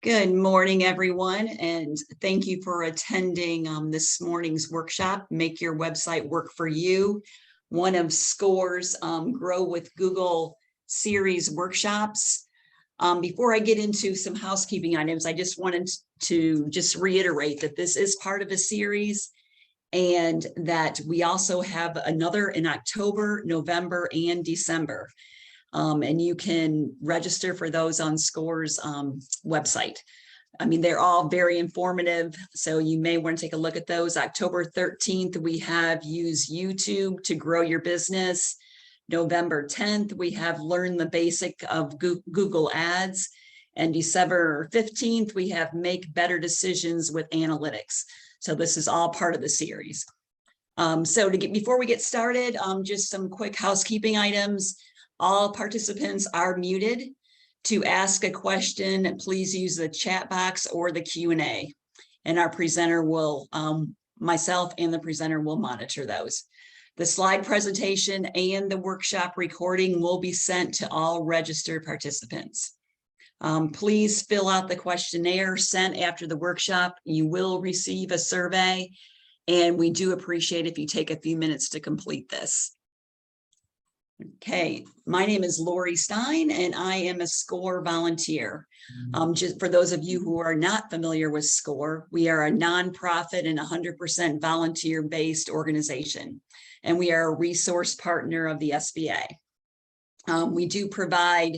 Good morning, everyone, and thank you for attending this morning's workshop, Make Your Website Work for You, one of SCORE's Grow with Google series workshops. Before I get into some housekeeping items, I just wanted to reiterate that this is part of a series and that we also have another in October, November, and December. And you can register for those on SCORE's website. I mean, they're all very informative, so you may want to take a look at those. October 13th, we have Use YouTube to Grow Your Business. November 10th, we have Learn the Basic of Google Ads. And December 15th, we have Make Better Decisions with Analytics. So this is all part of the series. Before we get started, just some quick housekeeping items. All participants are muted. To ask a question, please use the chat box or the Q&A. And our presenter will, myself and the presenter will monitor those. The slide presentation and the workshop recording will be sent to all registered participants. Please fill out the questionnaire sent after the workshop. You will receive a survey, and we do appreciate if you take a few minutes to complete this. Okay, my name is Lori Stein, and I am a SCORE volunteer. Just for those of you who are not familiar with SCORE, we are a nonprofit and 100% volunteer-based organization, and we are a resource partner of the SBA. We do provide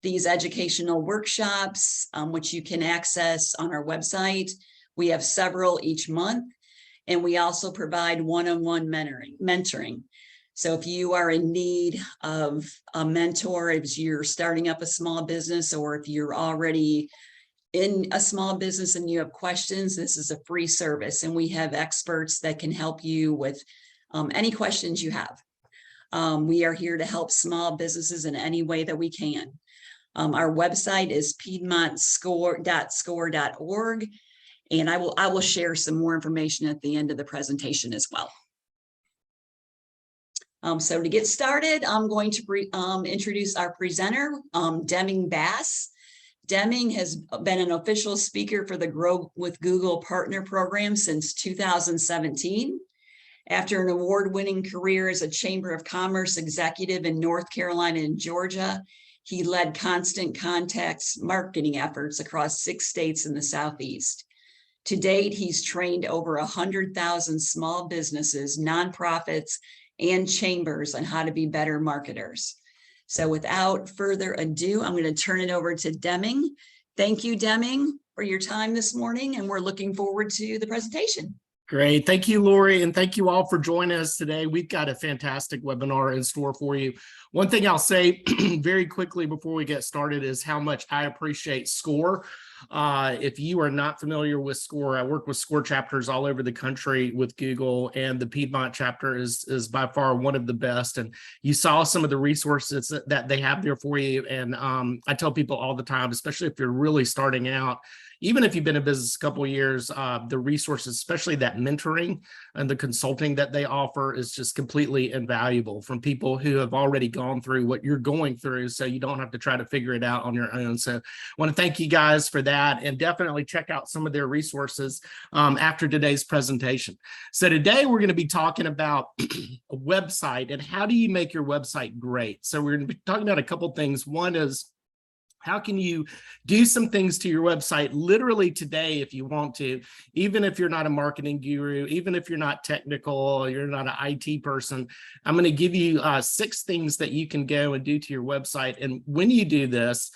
these educational workshops, which you can access on our website. We have several each month, and we also provide one-on-one mentoring. So if you are in need of a mentor, if you're starting up a small business, or if you're already in a small business and you have questions, this is a free service, and we have experts that can help you with any questions you have. We are here to help small businesses in any way that we can. Our website is piedmontscore.score.org, and I will share some more information at the end of the presentation as well. So to get started, I'm going to introduce our presenter, Deming Bass. Deming has been an official speaker for the Grow with Google Partner Program since 2017. After an award-winning career as a Chamber of Commerce executive in North Carolina and Georgia, he led Constant Contact's marketing efforts across 6 states in the Southeast. To date, he's trained over 100,000 small businesses, nonprofits, and chambers on how to be better marketers. So without further ado, I'm going to turn it over to Deming. Thank you, Deming, for your time this morning, and we're looking forward to the presentation. Great. Thank you, Lori, and thank you all for joining us today. We've got a fantastic webinar in store for you. One thing I'll say very quickly before we get started is how much I appreciate SCORE. If you are not familiar with SCORE, I work with SCORE chapters all over the country with Google, and the Piedmont chapter is by far one of the best. And you saw some of the resources that they have there for you. And I tell people all the time, especially if you're really starting out, even if you've been in business a couple of years, the resources, especially that mentoring and the consulting that they offer, is just completely invaluable from people who have already gone through what you're going through, so you don't have to try to figure it out on your own. So I want to thank you guys for that, and definitely check out some of their resources after today's presentation. So today we're going to be talking about a website and how do you make your website great. So we're going to be talking about a couple things. One is, how can you do some things to your website literally today if you want to, even if you're not a marketing guru, even if you're not technical, you're not an IT person. I'm going to give you 6 things that you can go and do to your website. And when you do this,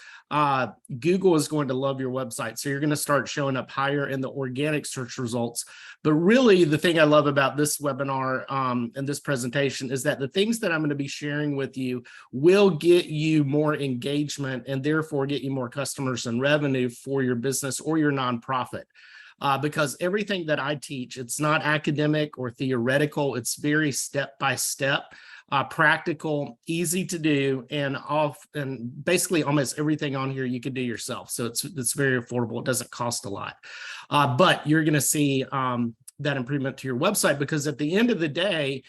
Google is going to love your website. So you're going to start showing up higher in the organic search results. But really, the thing I love about this webinar and this presentation is that the things that I'm going to be sharing with you will get you more engagement and therefore get you more customers and revenue for your business or your nonprofit. Because everything that I teach, it's not academic or theoretical. It's very step-by-step. Practical, easy to do, and basically almost everything on here you can do yourself. So it's very affordable. It doesn't cost a lot, but you're going to see that improvement to your website, because at the end of the day,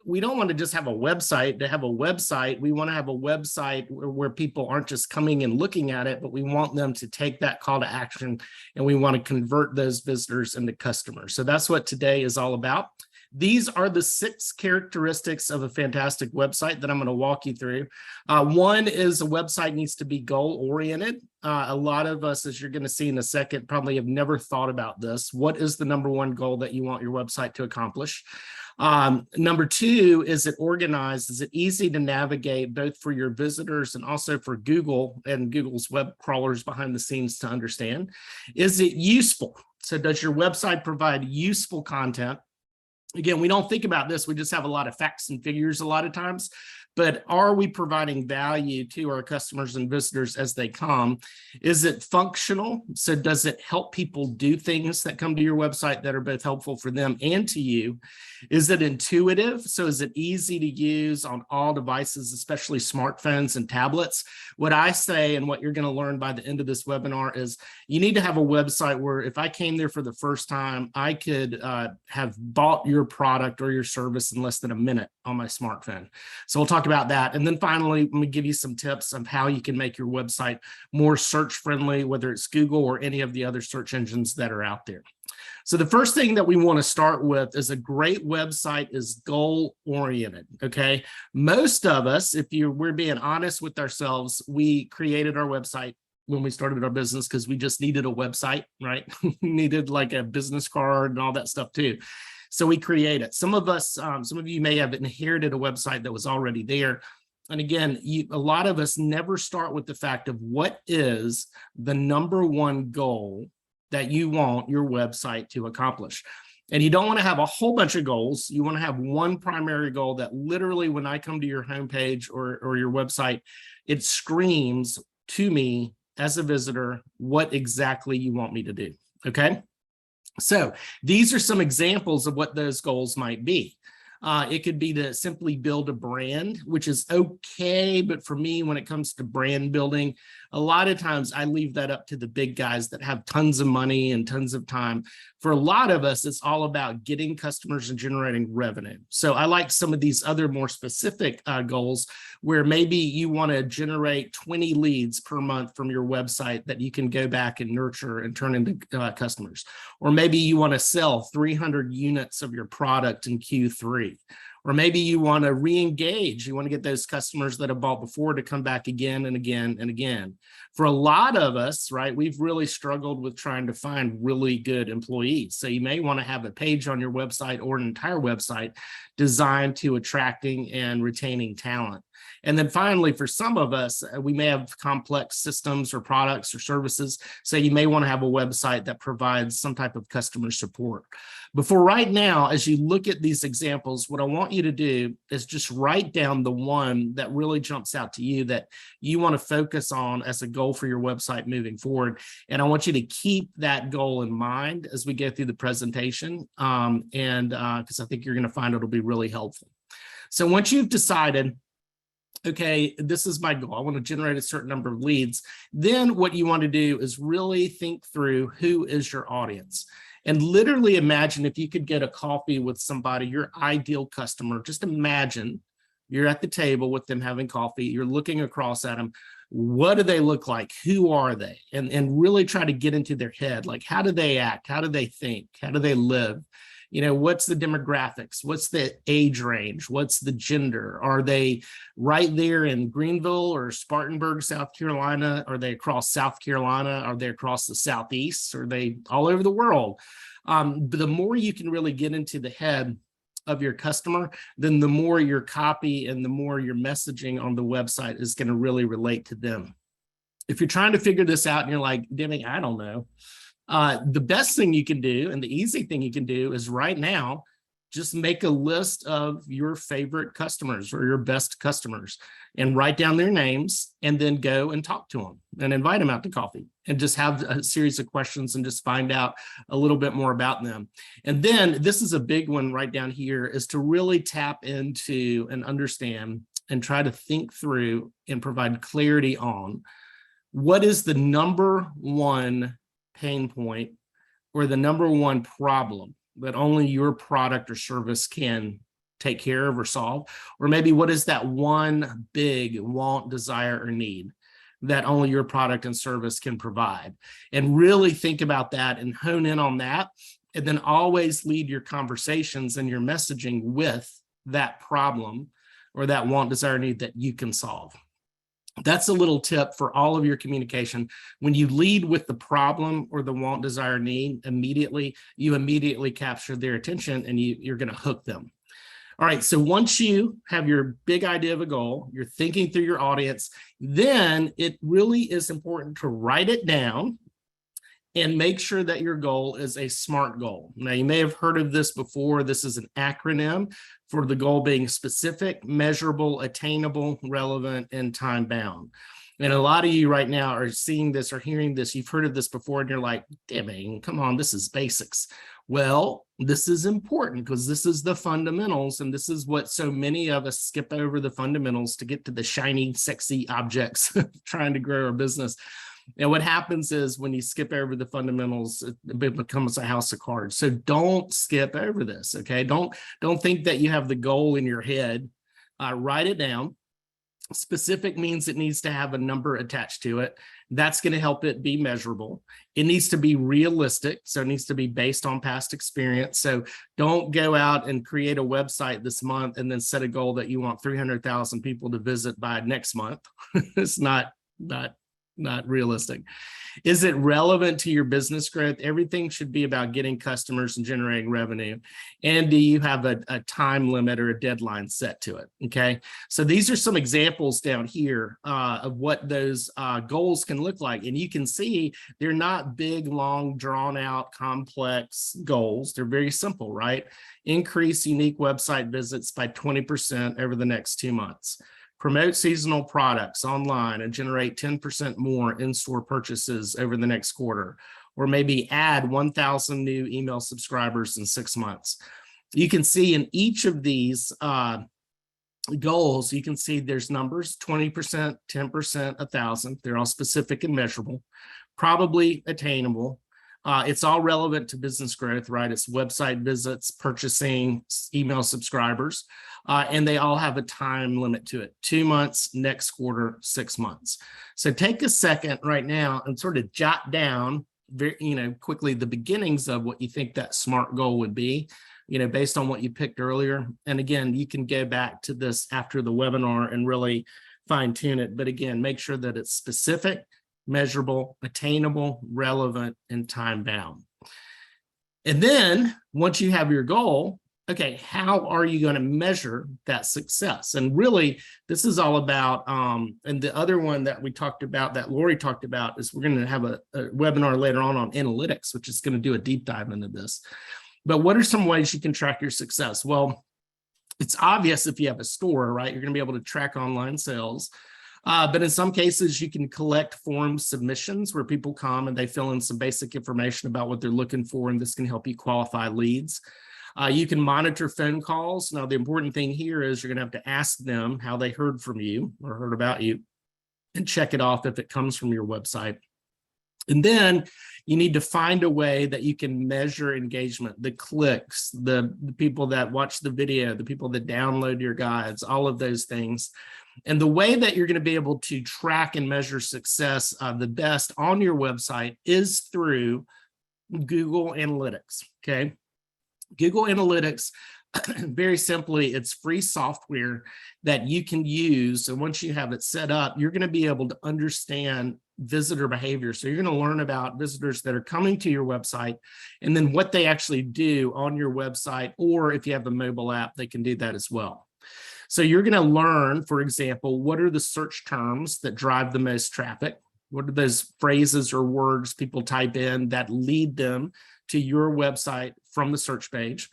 we don't want to just have a website to have a website. We want to have a website where people aren't just coming and looking at it, but we want them to take that call to action, and we want to convert those visitors into customers. So that's what today is all about. These are the 6 characteristics of a fantastic website that I'm going to walk you through. One is a website needs to be goal-oriented. A lot of us, as you're going to see in a second, probably have never thought about this. What is the number one goal that you want your website to accomplish? Number 2, is it organized? Is it easy to navigate both for your visitors and also for Google and Google's web crawlers behind the scenes to understand? Is it useful? So does your website provide useful content? Again, we don't think about this. We just have a lot of facts and figures a lot of times, but are we providing value to our customers and visitors as they come? Is it functional? So does it help people do things that come to your website that are both helpful for them and to you? Is it intuitive? So is it easy to use on all devices, especially smartphones and tablets? What I say, and what you're going to learn by the end of this webinar, is you need to have a website where if I came there for the first time, I could have bought your product or your service in less than a minute on my smartphone. So we'll talk about that. And then finally, let me give you some tips of how you can make your website more search friendly, whether it's Google or any of the other search engines that are out there. So the first thing that we want to start with is a great website is goal oriented. Okay. Most of us, if we're being honest with ourselves, we created our website when we started our business because we just needed a website, right? We needed like a business card and all that stuff too. So we create it. Some of us, some of you may have inherited a website that was already there. And again, a lot of us never start with the fact of what is the number one goal that you want your website to accomplish. And you don't want to have a whole bunch of goals. You want to have one primary goal that literally when I come to your homepage or your website, it screams to me as a visitor what exactly you want me to do. Okay. So these are some examples of what those goals might be. It could be to simply build a brand, which is okay. But for me, when it comes to brand building, a lot of times I leave that up to the big guys that have tons of money and tons of time. For a lot of us, it's all about getting customers and generating revenue. So I like some of these other more specific goals where maybe you want to generate 20 leads per month from your website that you can go back and nurture and turn into customers. Or maybe you want to sell 300 units of your product in Q3. Or maybe you want to re-engage. You want to get those customers that have bought before to come back again and again and again. For a lot of us, right, we've really struggled with trying to find really good employees. So you may want to have a page on your website or an entire website designed to attracting and retaining talent. And then finally, for some of us, we may have complex systems or products or services. So you may want to have a website that provides some type of customer support. But for right now, as you look at these examples, what I want you to do is just write down the one that really jumps out to you that you want to focus on as a goal for your website moving forward. And I want you to keep that goal in mind as we go through the presentation, because I think you're going to find it'll be really helpful. So once you've decided, okay, this is my goal, I want to generate a certain number of leads, then what you want to do is really think through who is your audience. And literally imagine if you could get a coffee with somebody, your ideal customer. Just imagine you're at the table with them having coffee. You're looking across at them. What do they look like? Who are they? And really try to get into their head. Like, how do they act? How do they think? How do they live? You know, what's the demographics? What's the age range? What's the gender? Are they right there in Greenville or Spartanburg, South Carolina? Are they across South Carolina? Are they across the Southeast? Are they all over the world? But the more you can really get into the head of your customer, then the more your copy and the more your messaging on the website is going to really relate to them. If you're trying to figure this out and you're like, Deming, I don't know. The best thing you can do and the easy thing you can do is right now, just make a list of your favorite customers or your best customers and write down their names and then go and talk to them and invite them out to coffee and just have a series of questions and just find out a little bit more about them. And then this is a big one right down here is to really tap into and understand and try to think through and provide clarity on what is the number one pain point or the number one problem that only your product or service can take care of or solve? Or maybe what is that one big want, desire, or need that only your product and service can provide? And really think about that and hone in on that. And then always lead your conversations and your messaging with that problem or that want, desire, need that you can solve. That's a little tip for all of your communication. When you lead with the problem or the want, desire, need, you immediately capture their attention and you're going to hook them. All right, so once you have your big idea of a goal, you're thinking through your audience, then it really is important to write it down and make sure that your goal is a SMART goal. Now, you may have heard of this before. This is an acronym for the goal being specific, measurable, attainable, relevant, and time-bound. And a lot of you right now are seeing this or hearing this. You've heard of this before, and you're like, Deming, come on, this is basics. Well, this is important because this is the fundamentals, and this is what so many of us skip over the fundamentals to get to the shiny, sexy objects trying to grow our business. And what happens is when you skip over the fundamentals, it becomes a house of cards. So don't skip over this, okay? Don't think that you have the goal in your head. Write it down. Specific means it needs to have a number attached to it. That's going to help it be measurable. It needs to be realistic, so it needs to be based on past experience. So don't go out and create a website this month and then set a goal that you want 300,000 people to visit by next month. It's not realistic. Is it relevant to your business growth? Everything should be about getting customers and generating revenue. And do you have a time limit or a deadline set to it? Okay. So these are some examples down here of what those goals can look like. And you can see they're not big, long, drawn out, complex goals. They're very simple, right? Increase unique website visits by 20% over the next 2 months. Promote seasonal products online and generate 10% more in-store purchases over the next quarter, or maybe add 1,000 new email subscribers in 6 months. You can see in each of these goals, you can see there's numbers, 20%, 10%, 1,000. They're all specific and measurable, probably attainable. It's all relevant to business growth, right? It's website visits, purchasing, email subscribers, and they all have a time limit to it. 2 months, next quarter, 6 months. So take a second right now and sort of jot down quickly the beginnings of what you think that SMART goal would be, based on what you picked earlier. And again, you can go back to this after the webinar and really fine tune it. But again, make sure that it's specific, measurable, attainable, relevant, and time-bound. And then once you have your goal, okay, how are you going to measure that success? And really, this is all about, and the other one that we talked about, that Lori talked about, is we're going to have a webinar later on analytics, which is going to do a deep dive into this. But what are some ways you can track your success? Well, it's obvious if you have a store, right? You're going to be able to track online sales. But in some cases, you can collect form submissions where people come and they fill in some basic information about what they're looking for, and this can help you qualify leads. You can monitor phone calls. Now, the important thing here is you're going to have to ask them how they heard from you or heard about you and check it off if it comes from your website. And then you need to find a way that you can measure engagement, the clicks, the people that watch the video, the people that download your guides, all of those things. And the way that you're going to be able to track and measure success the best on your website is through Google Analytics, okay? Google Analytics, very simply, it's free software that you can use. So once you have it set up, you're going to be able to understand visitor behavior. So you're going to learn about visitors that are coming to your website and then what they actually do on your website, or if you have a mobile app, they can do that as well. So you're going to learn, for example, what are the search terms that drive the most traffic? What are those phrases or words people type in that lead them to your website from the search page?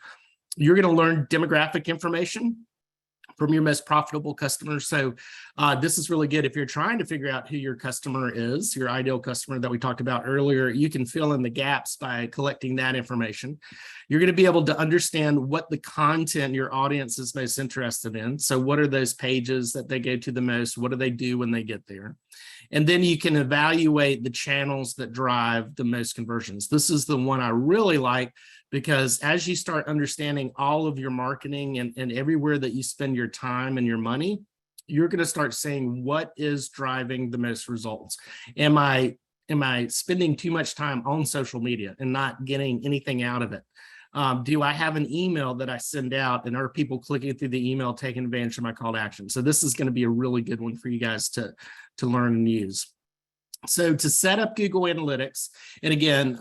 You're going to learn demographic information from your most profitable customers. So this is really good. If you're trying to figure out who your customer is, your ideal customer that we talked about earlier, you can fill in the gaps by collecting that information. You're going to be able to understand what the content your audience is most interested in. So what are those pages that they go to the most? What do they do when they get there? And then you can evaluate the channels that drive the most conversions. This is the one I really like because as you start understanding all of your marketing and everywhere that you spend your time and your money, you're going to start saying, what is driving the most results? Am I spending too much time on social media and not getting anything out of it? Do I have an email that I send out, and are people clicking through the email, taking advantage of my call to action? So this is going to be a really good one for you guys to learn and use. So to set up Google Analytics, and again,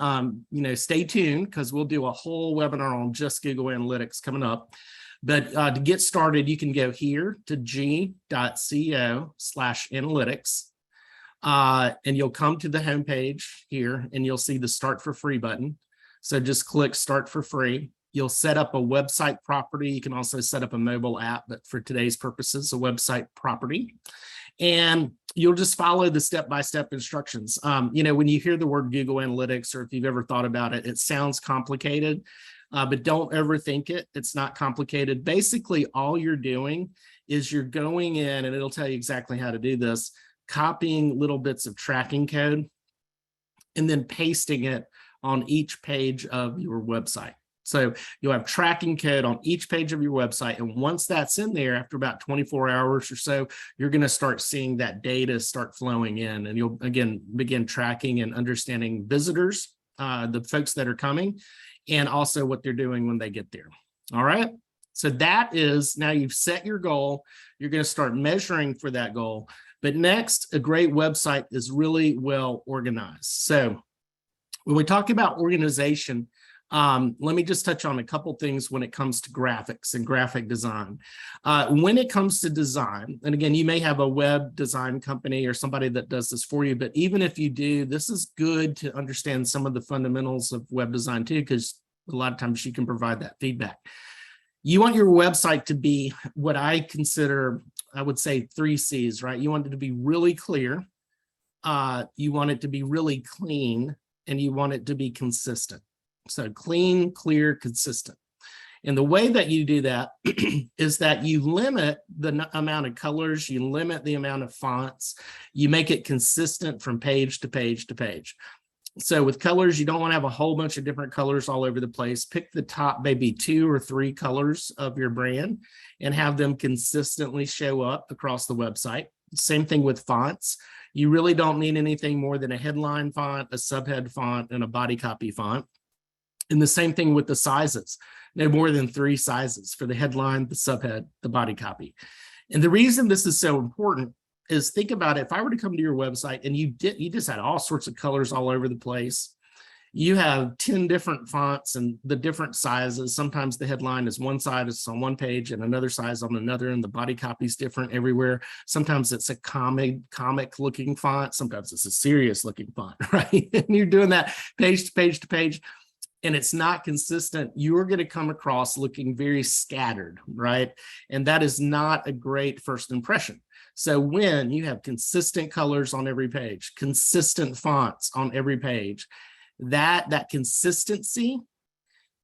stay tuned because we'll do a whole webinar on just Google Analytics coming up. But to get started, you can go here to g.co/analytics. And you'll come to the homepage here and you'll see the Start for Free button. So just click Start for Free. You'll set up a website property. You can also set up a mobile app, but for today's purposes, a website property. And you'll just follow the step-by-step instructions. When you hear the word Google Analytics, or if you've ever thought about it, it sounds complicated, but don't overthink it. It's not complicated. Basically, all you're doing is you're going in, and it'll tell you exactly how to do this, copying little bits of tracking code and then pasting it on each page of your website. So you'll have tracking code on each page of your website. And once that's in there, after about 24 hours or so, you're going to start seeing that data start flowing in. And you'll, again, begin tracking and understanding visitors, the folks that are coming, and also what they're doing when they get there. All right. So that is, now you've set your goal. You're going to start measuring for that goal. But next, a great website is really well organized. So when we talk about organization, let me just touch on a couple things when it comes to graphics and graphic design. When it comes to design, and again, you may have a web design company or somebody that does this for you, but even if you do, this is good to understand some of the fundamentals of web design too, because a lot of times you can provide that feedback. You want your website to be what I consider, I would say 3 C's, right? You want it to be really clear, you want it to be really clean, and you want it to be consistent. So clean, clear, consistent. And the way that you do that is that you limit the amount of colors, you limit the amount of fonts, you make it consistent from page to page to page. So with colors, you don't want to have a whole bunch of different colors all over the place. Pick the top maybe 2 or 3 colors of your brand and have them consistently show up across the website. Same thing with fonts. You really don't need anything more than a headline font, a subhead font, and a body copy font. And the same thing with the sizes. No more than 3 sizes for the headline, the subhead, the body copy. And the reason this is so important is, think about it. If I were to come to your website and you just had all sorts of colors all over the place, you have 10 different fonts and the different sizes. Sometimes the headline is one side, it's on one page, and another size on another, and the body copy is different everywhere. Sometimes it's a comic looking font. Sometimes it's a serious looking font, right? And you're doing that page to page to page, and it's not consistent. You're going to come across looking very scattered, right? And that is not a great first impression. So when you have consistent colors on every page, consistent fonts on every page, that consistency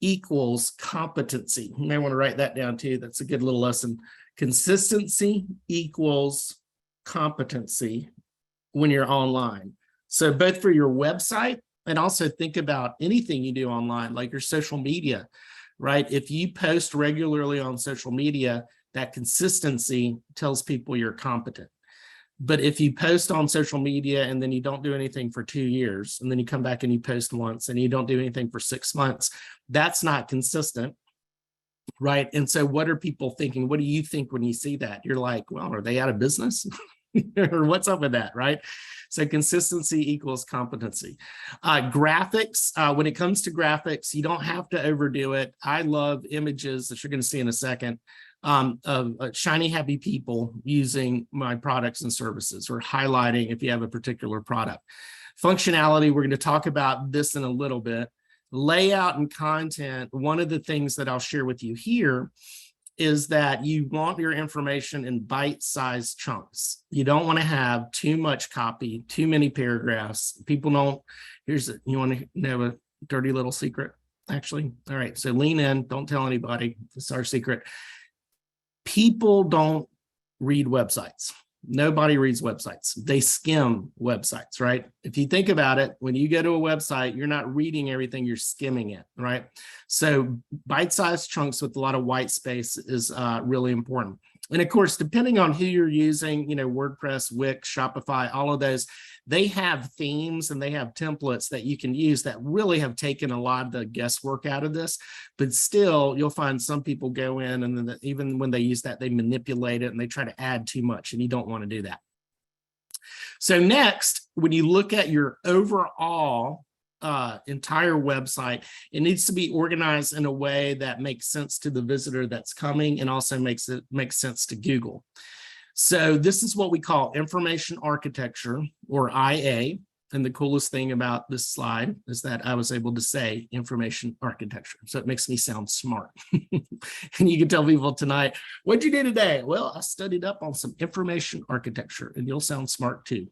equals competency. You may want to write that down too. That's a good little lesson. Consistency equals competency when you're online. So both for your website, and also think about anything you do online, like your social media, right? If you post regularly on social media, that consistency tells people you're competent. But if you post on social media and then you don't do anything for 2 years, and then you come back and you post once and you don't do anything for 6 months, that's not consistent, right? And so what are people thinking? What do you think when you see that? You're like, well, are they out of business? Or what's up with that, right? So consistency equals competency. Graphics, when it comes to graphics, you don't have to overdo it. I love images that you're going to see in a second of shiny, happy people using my products and services, or highlighting if you have a particular product. Functionality, we're going to talk about this in a little bit. Layout and content, one of the things that I'll share with you here is that you want your information in bite-sized chunks. You don't want to have too much copy, too many paragraphs. People don't, you want to know a dirty little secret, actually? All right, so lean in, don't tell anybody, it's our secret. People don't read websites. Nobody reads websites. They skim websites, right? If you think about it, when you go to a website, you're not reading everything, you're skimming it, right? So bite-sized chunks with a lot of white space is really important. And of course, depending on who you're using, WordPress, Wix, Shopify, all of those, they have themes and they have templates that you can use that really have taken a lot of the guesswork out of this. But still, you'll find some people go in and then even when they use that, they manipulate it and they try to add too much, and you don't want to do that. So next, when you look at your overall entire website, it needs to be organized in a way that makes sense to the visitor that's coming and also makes sense to Google. So this is what we call information architecture, or IA. And the coolest thing about this slide is that I was able to say information architecture. So it makes me sound smart. And you can tell people tonight, what'd you do today? Well, I studied up on some information architecture, and you'll sound smart too.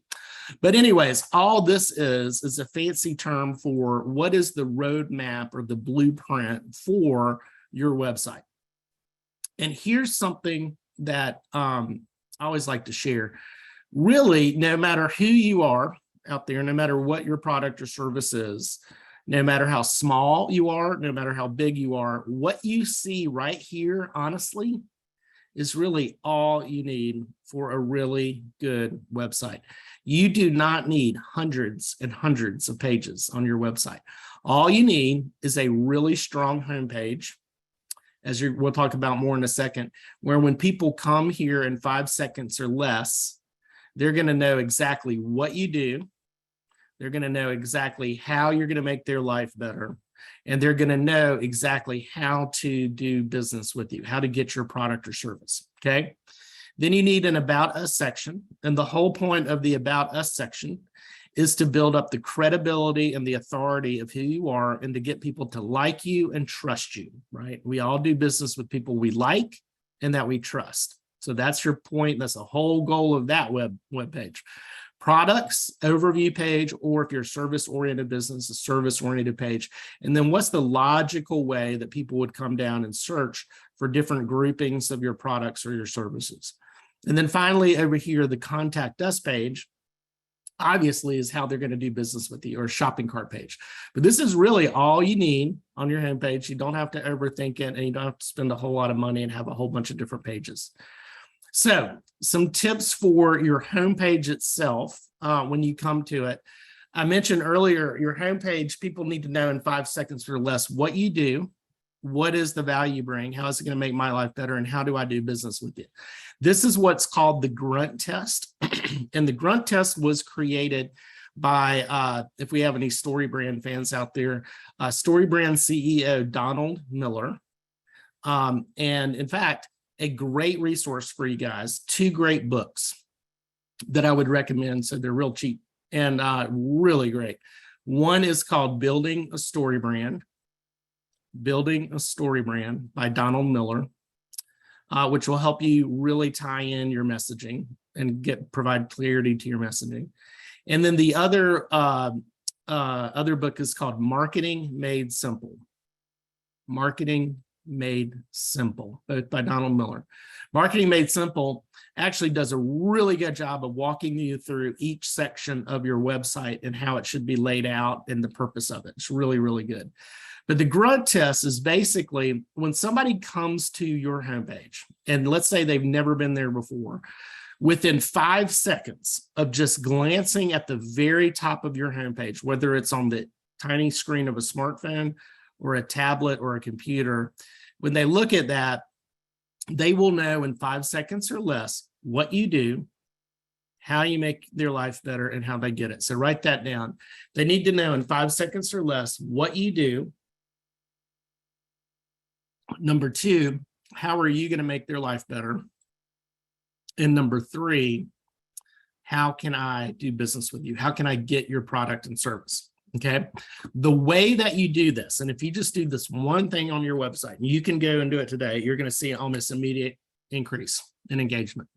But anyways, all this is a fancy term for what is the roadmap or the blueprint for your website. And here's something that I always like to share. Really, no matter who you are out there, no matter what your product or service is, no matter how small you are, no matter how big you are, what you see right here, honestly, is really all you need for a really good website. You do not need hundreds and hundreds of pages on your website. All you need is a really strong homepage, as we'll talk about more in a second, where when people come here in 5 seconds or less, they're going to know exactly what you do. They're going to know exactly how you're going to make their life better. And they're going to know exactly how to do business with you, how to get your product or service. Okay. Then you need an About Us section. And the whole point of the About Us section is to build up the credibility and the authority of who you are and to get people to like you and trust you, right? We all do business with people we like and that we trust. So that's your point. That's the whole goal of that web page. Products, overview page, or if you're a service-oriented business, a service-oriented page. And then what's the logical way that people would come down and search for different groupings of your products or your services? And then finally, over here, the Contact Us page, obviously, is how they're going to do business with you, or shopping cart page. But this is really all you need on your homepage. You don't have to overthink it, and you don't have to spend a whole lot of money and have a whole bunch of different pages. So some tips for your homepage itself when you come to it. I mentioned earlier, your homepage, people need to know in 5 seconds or less what you do, what is the value you bring, how is it going to make my life better, and how do I do business with you? This is what's called the grunt test. And the grunt test was created by, if we have any StoryBrand fans out there, StoryBrand CEO Donald Miller. And in fact, a great resource for you guys, 2 great books that I would recommend. So they're real cheap and really great. One is called Building a Story Brand by Donald Miller, which will help you really tie in your messaging and provide clarity to your messaging. And then the other book is called Marketing Made Simple. Marketing Made Simple, both by Donald Miller. Marketing Made Simple actually does a really good job of walking you through each section of your website and how it should be laid out and the purpose of it. It's really, really good. But the grunt test is basically when somebody comes to your homepage, and let's say they've never been there before, within 5 seconds of just glancing at the very top of your homepage, whether it's on the tiny screen of a smartphone or a tablet or a computer, when they look at that, they will know in 5 seconds or less what you do, how you make their life better, and how they get it. So write that down. They need to know in 5 seconds or less what you do. Number 2, how are you going to make their life better? And number 3, how can I do business with you? How can I get your product and service? Okay. The way that you do this, and if you just do this one thing on your website, and you can go and do it today, you're going to see almost immediate increase in engagement.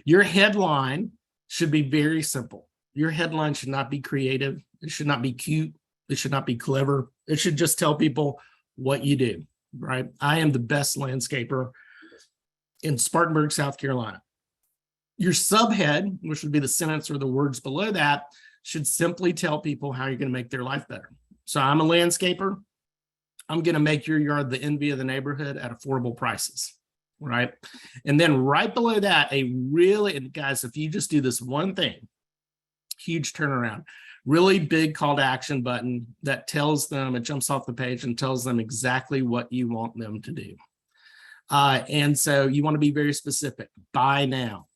Your headline should be very simple. Your headline should not be creative. It should not be cute. It should not be clever. It should just tell people what you do, right? I am the best landscaper in Spartanburg, South Carolina. Your subhead, which would be the sentence or the words below that, should simply tell people how you're going to make their life better. So I'm a landscaper. I'm going to make your yard the envy of the neighborhood at affordable prices, right? And then right below that, and guys, if you just do this one thing, huge turnaround, really big call to action button that tells them, it jumps off the page and tells them exactly what you want them to do. And so you want to be very specific. Buy now,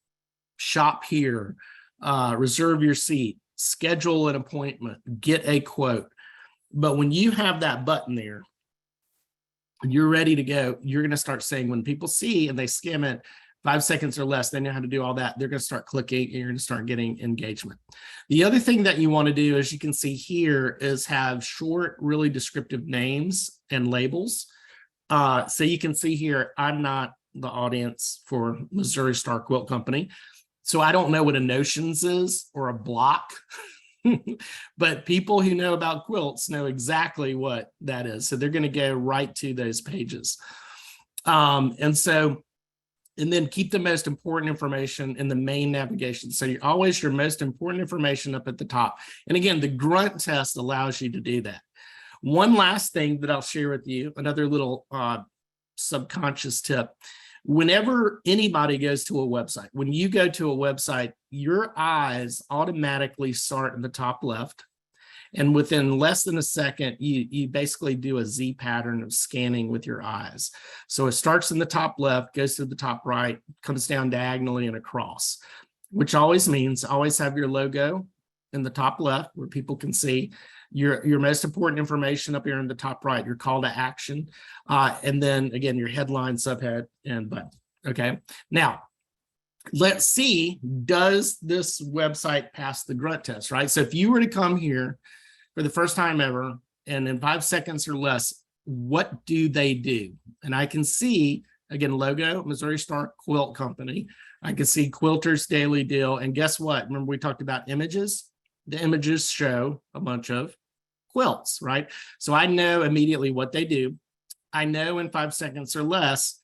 shop here, reserve your seat, schedule an appointment, get a quote. But when you have that button there, you're ready to go, you're going to start saying, when people see and they skim it, 5 seconds or less, they know how to do all that. They're going to start clicking and you're going to start getting engagement. The other thing that you want to do, as you can see here, is have short, really descriptive names and labels. So you can see here, I'm not the audience for Missouri Star Quilt Company, so I don't know what a notions is or a block. But people who know about quilts know exactly what that is. So they're going to go right to those pages. And then keep the most important information in the main navigation. So you're always your most important information up at the top. And again, the grunt test allows you to do that. One last thing that I'll share with you, another little subconscious tip. Whenever anybody goes to a website, when you go to a website, your eyes automatically start in the top left. And within less than a second, you basically do a Z pattern of scanning with your eyes. So it starts in the top left, goes to the top right, comes down diagonally and across, which always means always have your logo in the top left where people can see your most important information up here in the top right, your call to action. And then again, your headline, subhead, and button. Okay. Now, let's see, does this website pass the grunt test, right? So if you were to come here for the first time ever, and in 5 seconds or less, what do they do? And I can see, again, logo, Missouri Star Quilt Company. I can see Quilter's Daily Deal. And guess what? Remember we talked about images? The images show a bunch of quilts, right? So I know immediately what they do. I know in 5 seconds or less,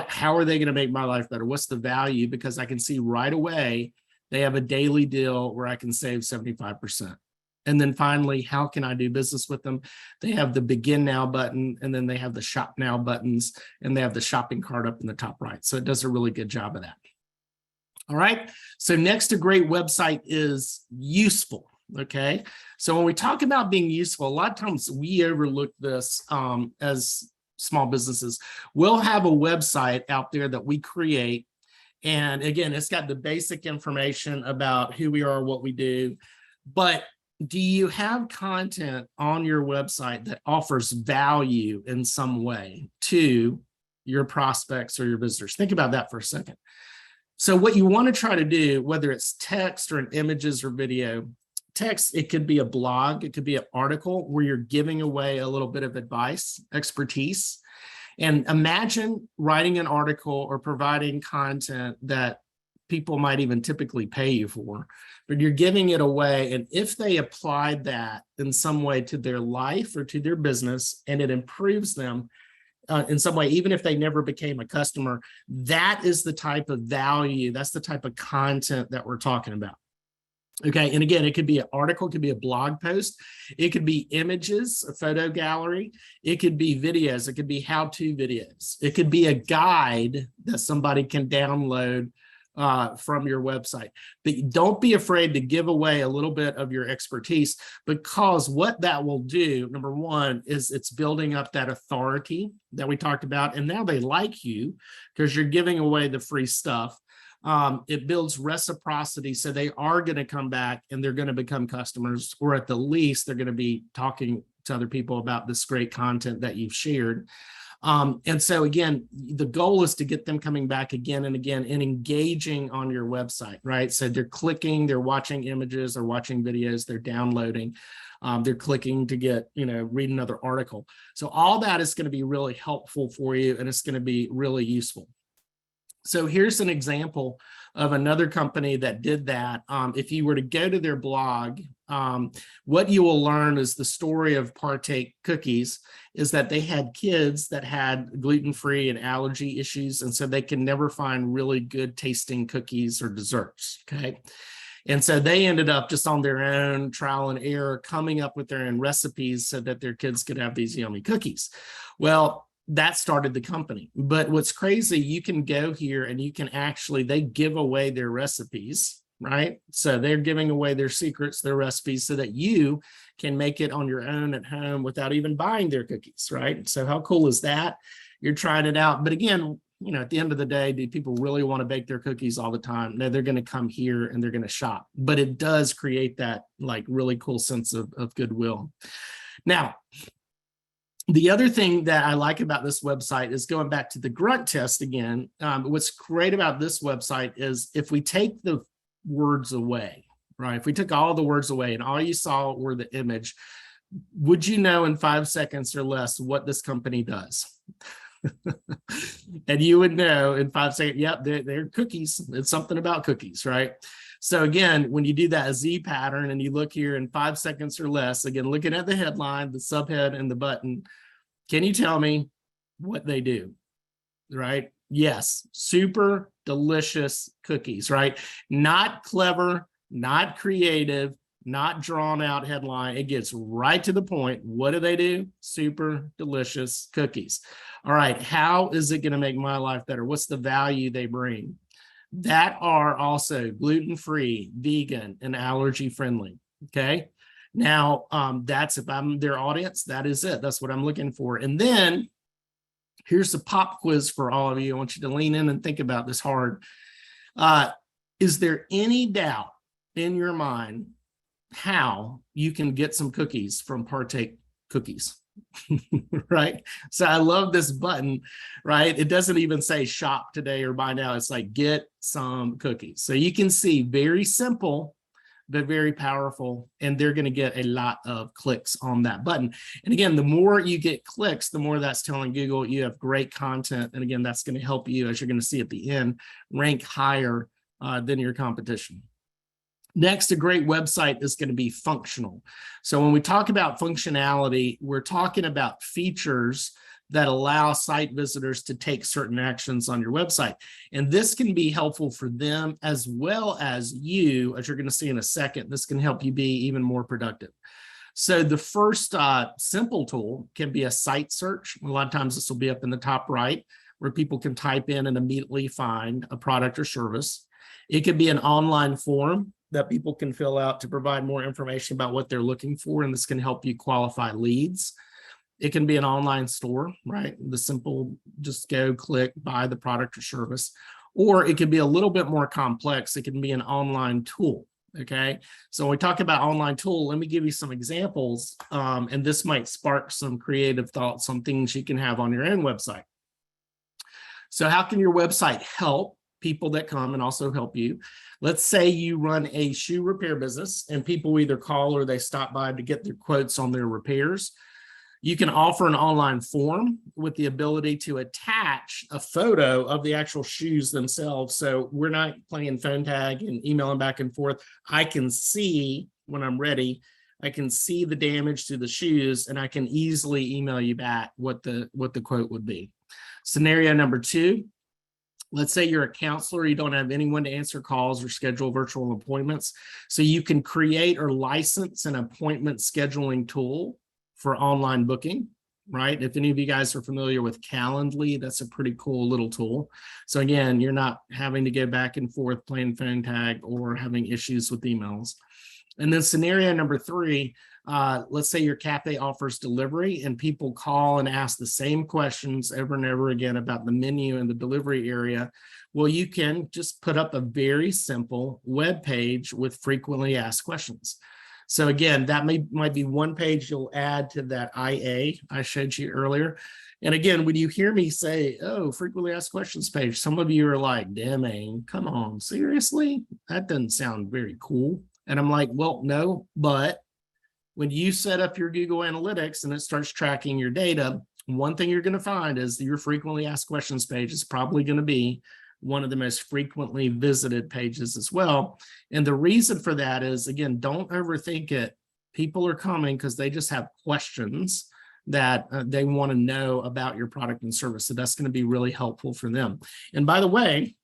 how are they going to make my life better? What's the value? Because I can see right away, they have a daily deal where I can save 75%. And then finally, how can I do business with them? They have the begin now button, and then they have the shop now buttons, and they have the shopping cart up in the top right. So it does a really good job of that. All right. So next, a great website is useful. Okay. So when we talk about being useful, a lot of times we overlook this as small businesses. We'll have a website out there that we create. And again, it's got the basic information about who we are, what we do. But do you have content on your website that offers value in some way to your prospects or your visitors? Think about that for a second. So what you want to try to do, whether it's text or in images or video, text, it could be a blog, it could be an article where you're giving away a little bit of advice, expertise. And imagine writing an article or providing content that people might even typically pay you for, but you're giving it away. And if they applied that in some way to their life or to their business, and it improves them in some way, even if they never became a customer, that is the type of value, that's the type of content that we're talking about. Okay, and again, it could be an article, it could be a blog post, it could be images, a photo gallery, it could be videos, it could be how-to videos, it could be a guide that somebody can download from your website. But don't be afraid to give away a little bit of your expertise, because what that will do, number one, is it's building up that authority that we talked about. And now they like you because you're giving away the free stuff. It builds reciprocity. So they are going to come back and they're going to become customers, or at the least, they're going to be talking to other people about this great content that you've shared. And so again, the goal is to get them coming back again and again and engaging on your website, right? So they're clicking, they're watching images, they're watching videos, they're downloading, they're clicking to get, read another article. So all that is going to be really helpful for you, and it's going to be really useful. So here's an example of another company that did that. If you were to go to their blog, What you will learn is the story of Partake Cookies is that they had kids that had gluten-free and allergy issues, and so they can never find really good tasting cookies or desserts, okay? And so they ended up just on their own trial and error coming up with their own recipes so that their kids could have these yummy cookies. Well, that started the company. But what's crazy, you can go here and you can actually, they give away their recipes, right? So they're giving away their secrets, their recipes, so that you can make it on your own at home without even buying their cookies, right? So how cool is that? You're trying it out. But again, you know, at the end of the day, do people really want to bake their cookies all the time? No, they're going to come here and they're going to shop. But it does create that like really cool sense of goodwill. Now, the other thing that I like about this website is going back to the grunt test again. What's great about this website is if we take the words away, right? If we took all the words away and all you saw were the image, would you know in 5 seconds or less what this company does? And you would know in 5 seconds, yep, they're cookies. It's something about cookies, right? So again, when you do that Z pattern and you look here in 5 seconds or less, again, looking at the headline, the subhead, and the button, can you tell me what they do, right? Yes, super delicious cookies, right? Not clever, not creative, not drawn out headline. It gets right to the point. What do they do? Super delicious cookies. All right, how is it going to make my life better? What's the value they bring? That are also gluten-free, vegan, and allergy-friendly, okay? Now, that's if I'm their audience, that is it. That's what I'm looking for. And then here's the pop quiz for all of you. I want you to lean in and think about this hard. Is there any doubt in your mind how you can get some cookies from Partake Cookies? Right? So I love this button, right? It doesn't even say shop today or buy now. It's like get some cookies. So you can see very simple, but very powerful, and they're going to get a lot of clicks on that button. And again, the more you get clicks, the more that's telling Google you have great content. And again, that's going to help you, as you're going to see at the end, rank higher than your competition. Next, a great website is going to be functional. So when we talk about functionality, we're talking about features that allow site visitors to take certain actions on your website. And this can be helpful for them as well as you, as you're going to see in a second. This can help you be even more productive. So the first simple tool can be a site search. A lot of times this will be up in the top right, where people can type in and immediately find a product or service. It could be an online form that people can fill out to provide more information about what they're looking for, and this can help you qualify leads. It can be an online store, right? The simple, just go click, buy the product or service. Or it could be a little bit more complex. It can be an online tool, okay? So when we talk about online tool, let me give you some examples, and this might spark some creative thoughts on things you can have on your own website. So how can your website help people that come and also help you? Let's say you run a shoe repair business and people either call or they stop by to get their quotes on their repairs. You can offer an online form with the ability to attach a photo of the actual shoes themselves. So we're not playing phone tag and emailing back and forth. I can see when I'm ready, I can see the damage to the shoes, and I can easily email you back what the quote would be. Scenario number 2, let's say you're a counselor, you don't have anyone to answer calls or schedule virtual appointments. So you can create or license an appointment scheduling tool for online booking, right? If any of you guys are familiar with Calendly, that's a pretty cool little tool. So again, you're not having to go back and forth playing phone tag or having issues with emails. And then scenario number 3, let's say your cafe offers delivery and people call and ask the same questions over and over again about the menu and the delivery area. Well, you can just put up a very simple web page with frequently asked questions. So again, that might be one page you'll add to that IA I showed you earlier. And again, when you hear me say, oh, frequently asked questions page, some of you are like, Deming, come on, seriously? That doesn't sound very cool. And I'm like, well, no, but when you set up your Google Analytics and it starts tracking your data, one thing you're going to find is your frequently asked questions page is probably going to be one of the most frequently visited pages as well. And the reason for that is, again, don't overthink it. People are coming because they just have questions that they want to know about your product and service. So that's going to be really helpful for them. And by the way,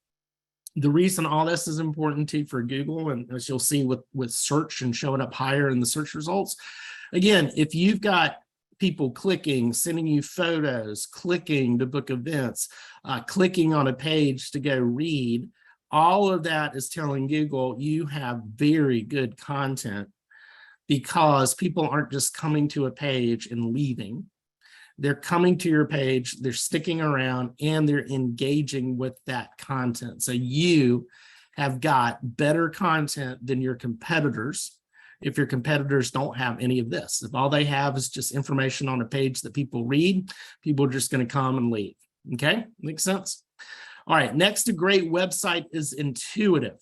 the reason all this is important too for Google, and as you'll see with search and showing up higher in the search results, again, if you've got people clicking, sending you photos, clicking to book events, clicking on a page to go read, all of that is telling Google you have very good content, because people aren't just coming to a page and leaving. They're coming to your page, they're sticking around, and they're engaging with that content. So you have got better content than your competitors if your competitors don't have any of this. If all they have is just information on a page that people read, people are just going to come and leave. Okay, makes sense? All right, next, a great website is intuitive.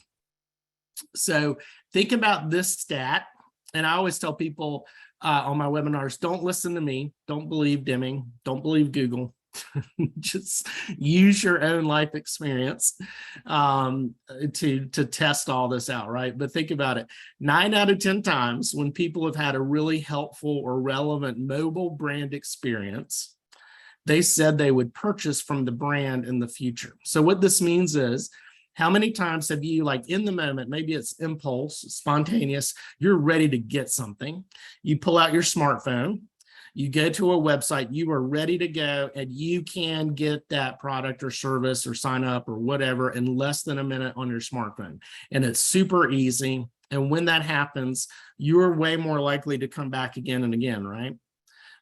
So think about this stat, and I always tell people on my webinars, don't listen to me, don't believe Deming, don't believe Google. Just use your own life experience to test all this out, right? But think about it. 9 out of 10 times when people have had a really helpful or relevant mobile brand experience, they said they would purchase from the brand in the future. So what this means is, how many times have you, like in the moment, maybe it's impulse, spontaneous, you're ready to get something. You pull out your smartphone, you go to a website, you are ready to go, and you can get that product or service or sign up or whatever in less than a minute on your smartphone. And it's super easy. And when that happens, you're way more likely to come back again and again, right?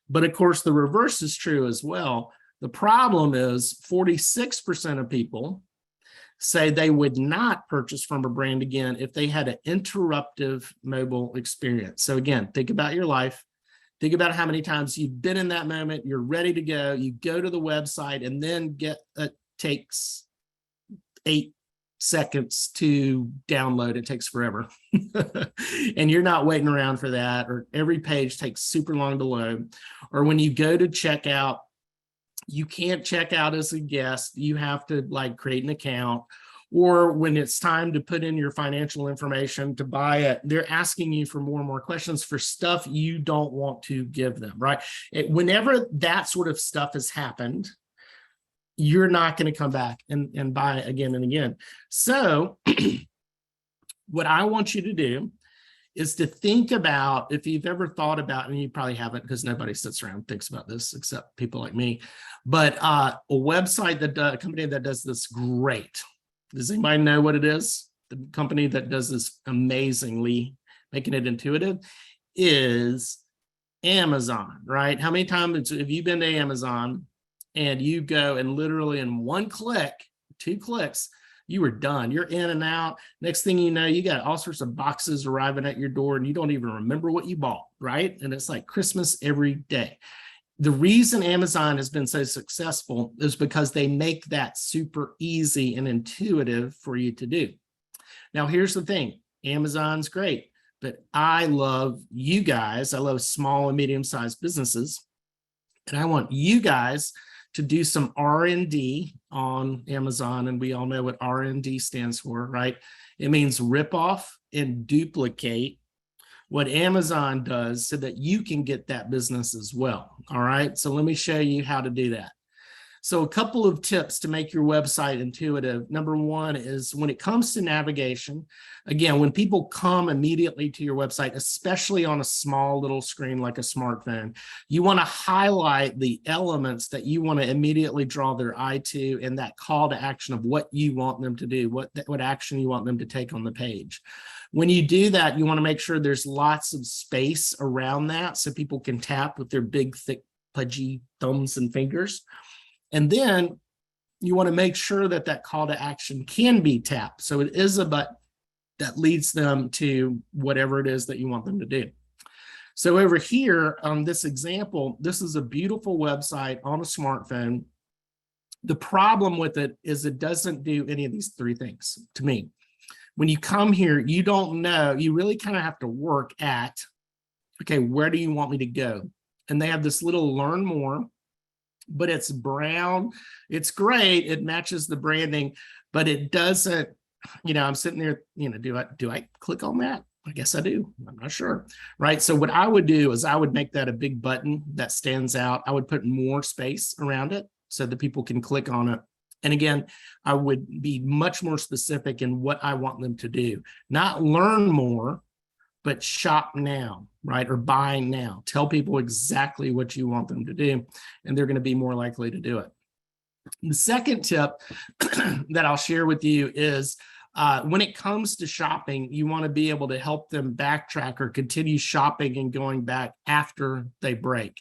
But of course, the reverse is true as well. The problem is 46% of people say they would not purchase from a brand again if they had an interruptive mobile experience. So again, think about your life. Think about how many times you've been in that moment, you're ready to go, you go to the website, and then it takes 8 seconds to download. It takes forever. And you're not waiting around for that, or every page takes super long to load. Or when you go to check out, you can't check out as a guest. You have to like create an account. Or when it's time to put in your financial information to buy it, they're asking you for more and more questions for stuff you don't want to give them, right? Whenever that sort of stuff has happened, you're not going to come back and buy it again and again. So what I want you to do is to think about, if you've ever thought about, and you probably haven't because nobody sits around and thinks about this except people like me, but a website a company that does this great. Does anybody know what it is? The company that does this amazingly, making it intuitive, is Amazon, right? How many times have you been to Amazon and you go and literally in 1 click, 2 clicks, you were done. You're in and out. Next thing you know, you got all sorts of boxes arriving at your door and you don't even remember what you bought, right? And it's like Christmas every day. The reason Amazon has been so successful is because they make that super easy and intuitive for you to do. Now, here's the thing. Amazon's great, but I love you guys. I love small and medium-sized businesses. And I want you guys to do some R&D on Amazon. And we all know what R&D stands for, right? It means rip off and duplicate what Amazon does so that you can get that business as well. All right. So let me show you how to do that. So a couple of tips to make your website intuitive. Number one is when it comes to navigation, again, when people come immediately to your website, especially on a small little screen like a smartphone, you want to highlight the elements that you want to immediately draw their eye to and that call to action of what you want them to do, what action you want them to take on the page. When you do that, you want to make sure there's lots of space around that so people can tap with their big, thick, pudgy thumbs and fingers. And then you want to make sure that that call to action can be tapped. So it is a button that leads them to whatever it is that you want them to do. So over here on this example, this is a beautiful website on a smartphone. The problem with it is it doesn't do any of these 3 things to me. When you come here, you don't know, you really kind of have to work at, okay, where do you want me to go? And they have this little learn more, but it's brown. It's great. It matches the branding, but it doesn't, I'm sitting there, do I click on that? I guess I do. I'm not sure. Right. So what I would do is I would make that a big button that stands out. I would put more space around it so that people can click on it. And again, I would be much more specific in what I want them to do, not learn more, but shop now, right? Or buy now. Tell people exactly what you want them to do, and they're going to be more likely to do it. The second tip that I'll share with you is when it comes to shopping, you want to be able to help them backtrack or continue shopping and going back after they break.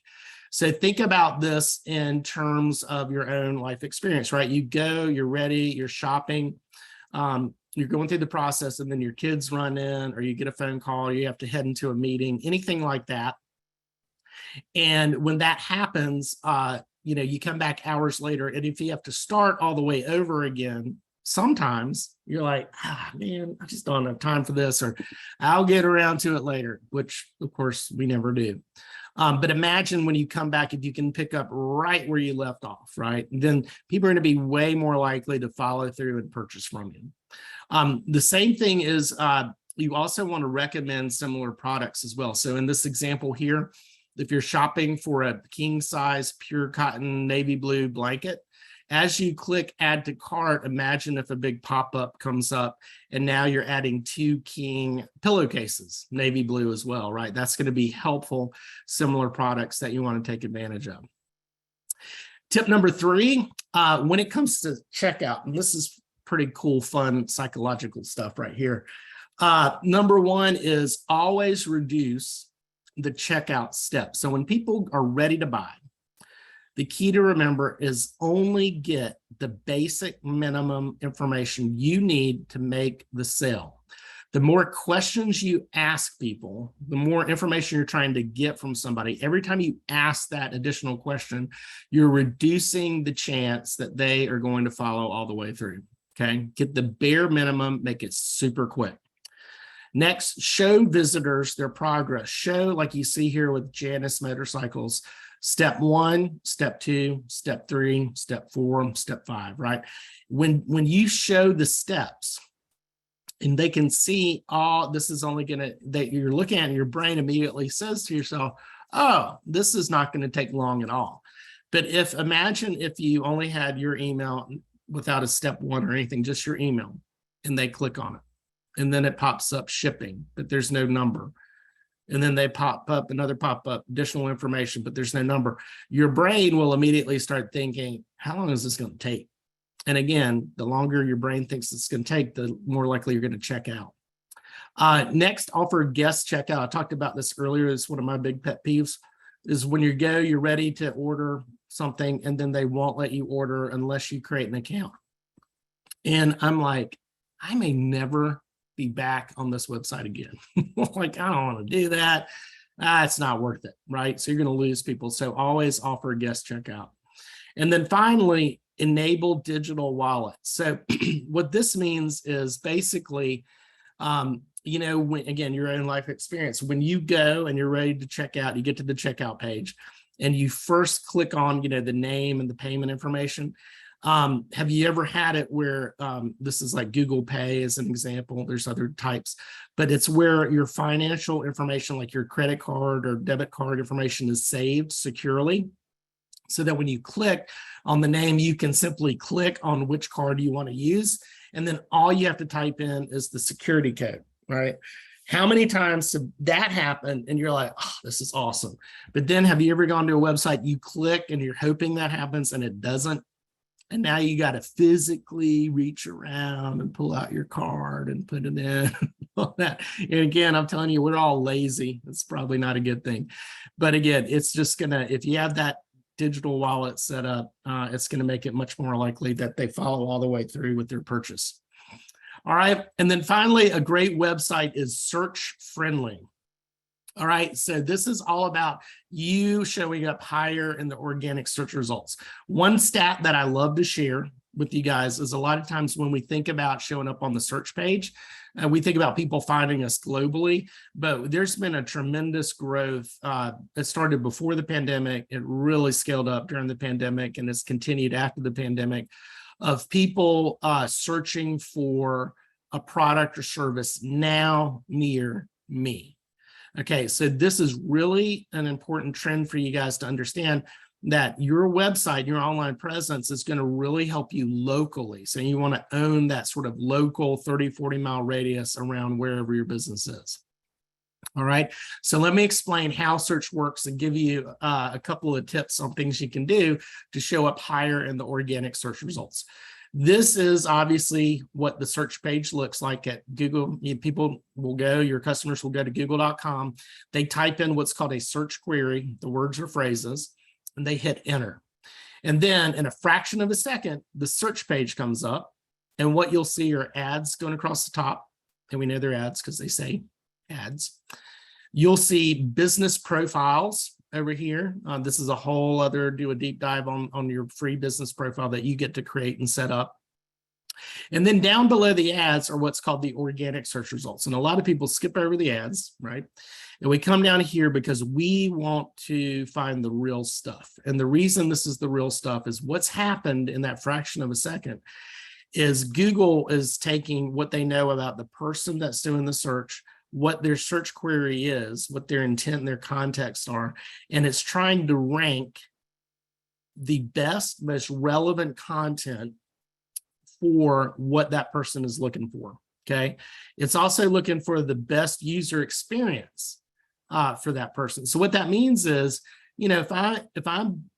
So think about this in terms of your own life experience, right? You go, you're ready, you're shopping, you're going through the process, and then your kids run in, or you get a phone call, or you have to head into a meeting, anything like that. And when that happens, you come back hours later, and if you have to start all the way over again, sometimes you're like, man, I just don't have time for this, or I'll get around to it later, which of course we never do. But imagine when you come back, if you can pick up right where you left off, right? Then people are going to be way more likely to follow through and purchase from you. The same thing is you also want to recommend similar products as well. So in this example here, if you're shopping for a king size pure cotton navy blue blanket, as you click add to cart, imagine if a big pop-up comes up and now you're adding 2 king pillowcases, navy blue as well, right? That's going to be helpful, similar products that you want to take advantage of. Tip number 3, when it comes to checkout, and this is pretty cool, fun, psychological stuff right here. Number 1 is always reduce the checkout step. So when people are ready to buy, the key to remember is only get the basic minimum information you need to make the sale. The more questions you ask people, the more information you're trying to get from somebody. Every time you ask that additional question, you're reducing the chance that they are going to follow all the way through. Okay, get the bare minimum, make it super quick. Next, show visitors their progress. Show, like you see here with Janice Motorcycles, step 1, step 2, step 3, step 4, step 5, right? When you show the steps and they can see, this is only going to, that you're looking at, and your brain immediately says to yourself, oh, this is not going to take long at all. But imagine if you only had your email without a step 1 or anything, just your email, and they click on it. And then it pops up shipping, but there's no number. And then they pop up, additional information, but there's no number. Your brain will immediately start thinking, how long is this going to take? And again, the longer your brain thinks it's going to take, the more likely you're going to check out. Next, offer guest checkout. I talked about this earlier. It's one of my big pet peeves, is when you go, you're ready to order something, and then they won't let you order unless you create an account. And I'm like, I may never be back on this website again. Like, I don't want to do that. It's not worth it, right? So you're going to lose people. So always offer a guest checkout. And then finally, enable digital wallets. So what this means is basically, when, again, your own life experience, when you go and you're ready to check out, you get to the checkout page and you first click on, the name and the payment information. Have you ever had it where this is like Google Pay as an example? There's other types, but it's where your financial information, like your credit card or debit card information, is saved securely, so that when you click on the name, you can simply click on which card you want to use. And then all you have to type in is the security code, right? How many times did that happen? And you're like, oh, this is awesome. But then have you ever gone to a website, you click and you're hoping that happens and it doesn't? And now you got to physically reach around and pull out your card and put it in. All that. And again, I'm telling you, we're all lazy. It's probably not a good thing. But again, it's just going to, if you have that digital wallet set up, it's going to make it much more likely that they follow all the way through with their purchase. All right. And then finally, a great website is search friendly. All right, so this is all about you showing up higher in the organic search results. One stat that I love to share with you guys is a lot of times when we think about showing up on the search page, we think about people finding us globally, but there's been a tremendous growth. It started before the pandemic. It really scaled up during the pandemic and has continued after the pandemic of people searching for a product or service now near me. Okay, so this is really an important trend for you guys to understand, that your website, your online presence is going to really help you locally. So you want to own that sort of local 30, 40-mile radius around wherever your business is. All right, so let me explain how search works and give you a couple of tips on things you can do to show up higher in the organic search results. This is obviously what the search page looks like at Google. People will go, your customers will go to google.com. They type in what's called a search query, the words or phrases, and they hit enter. And then in a fraction of a second, the search page comes up, and what you'll see are ads going across the top. And we know they're ads because they say ads. You'll see business profiles over here. This is a whole other, do a deep dive on your free business profile that you get to create and set up. And then down below the ads are what's called the organic search results. And a lot of people skip over the ads, right? And we come down here because we want to find the real stuff. And the reason this is the real stuff is what's happened in that fraction of a second is Google is taking what they know about the person that's doing the search, what their search query is, what their intent and their context are, and it's trying to rank the best, most relevant content for what that person is looking for. Okay, it's also looking for the best user experience for that person. So what that means is, if I'm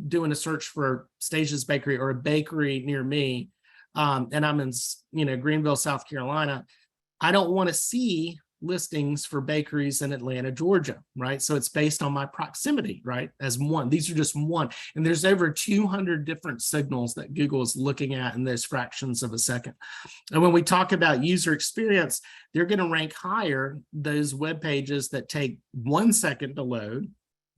doing a search for Stasia's Bakery or a bakery near me, and I'm in Greenville, South Carolina, I don't want to see listings for bakeries in Atlanta, Georgia, right? So it's based on my proximity, right? As one, these are just one. And there's over 200 different signals that Google is looking at in those fractions of a second. And when we talk about user experience, they're going to rank higher those web pages that take 1 second to load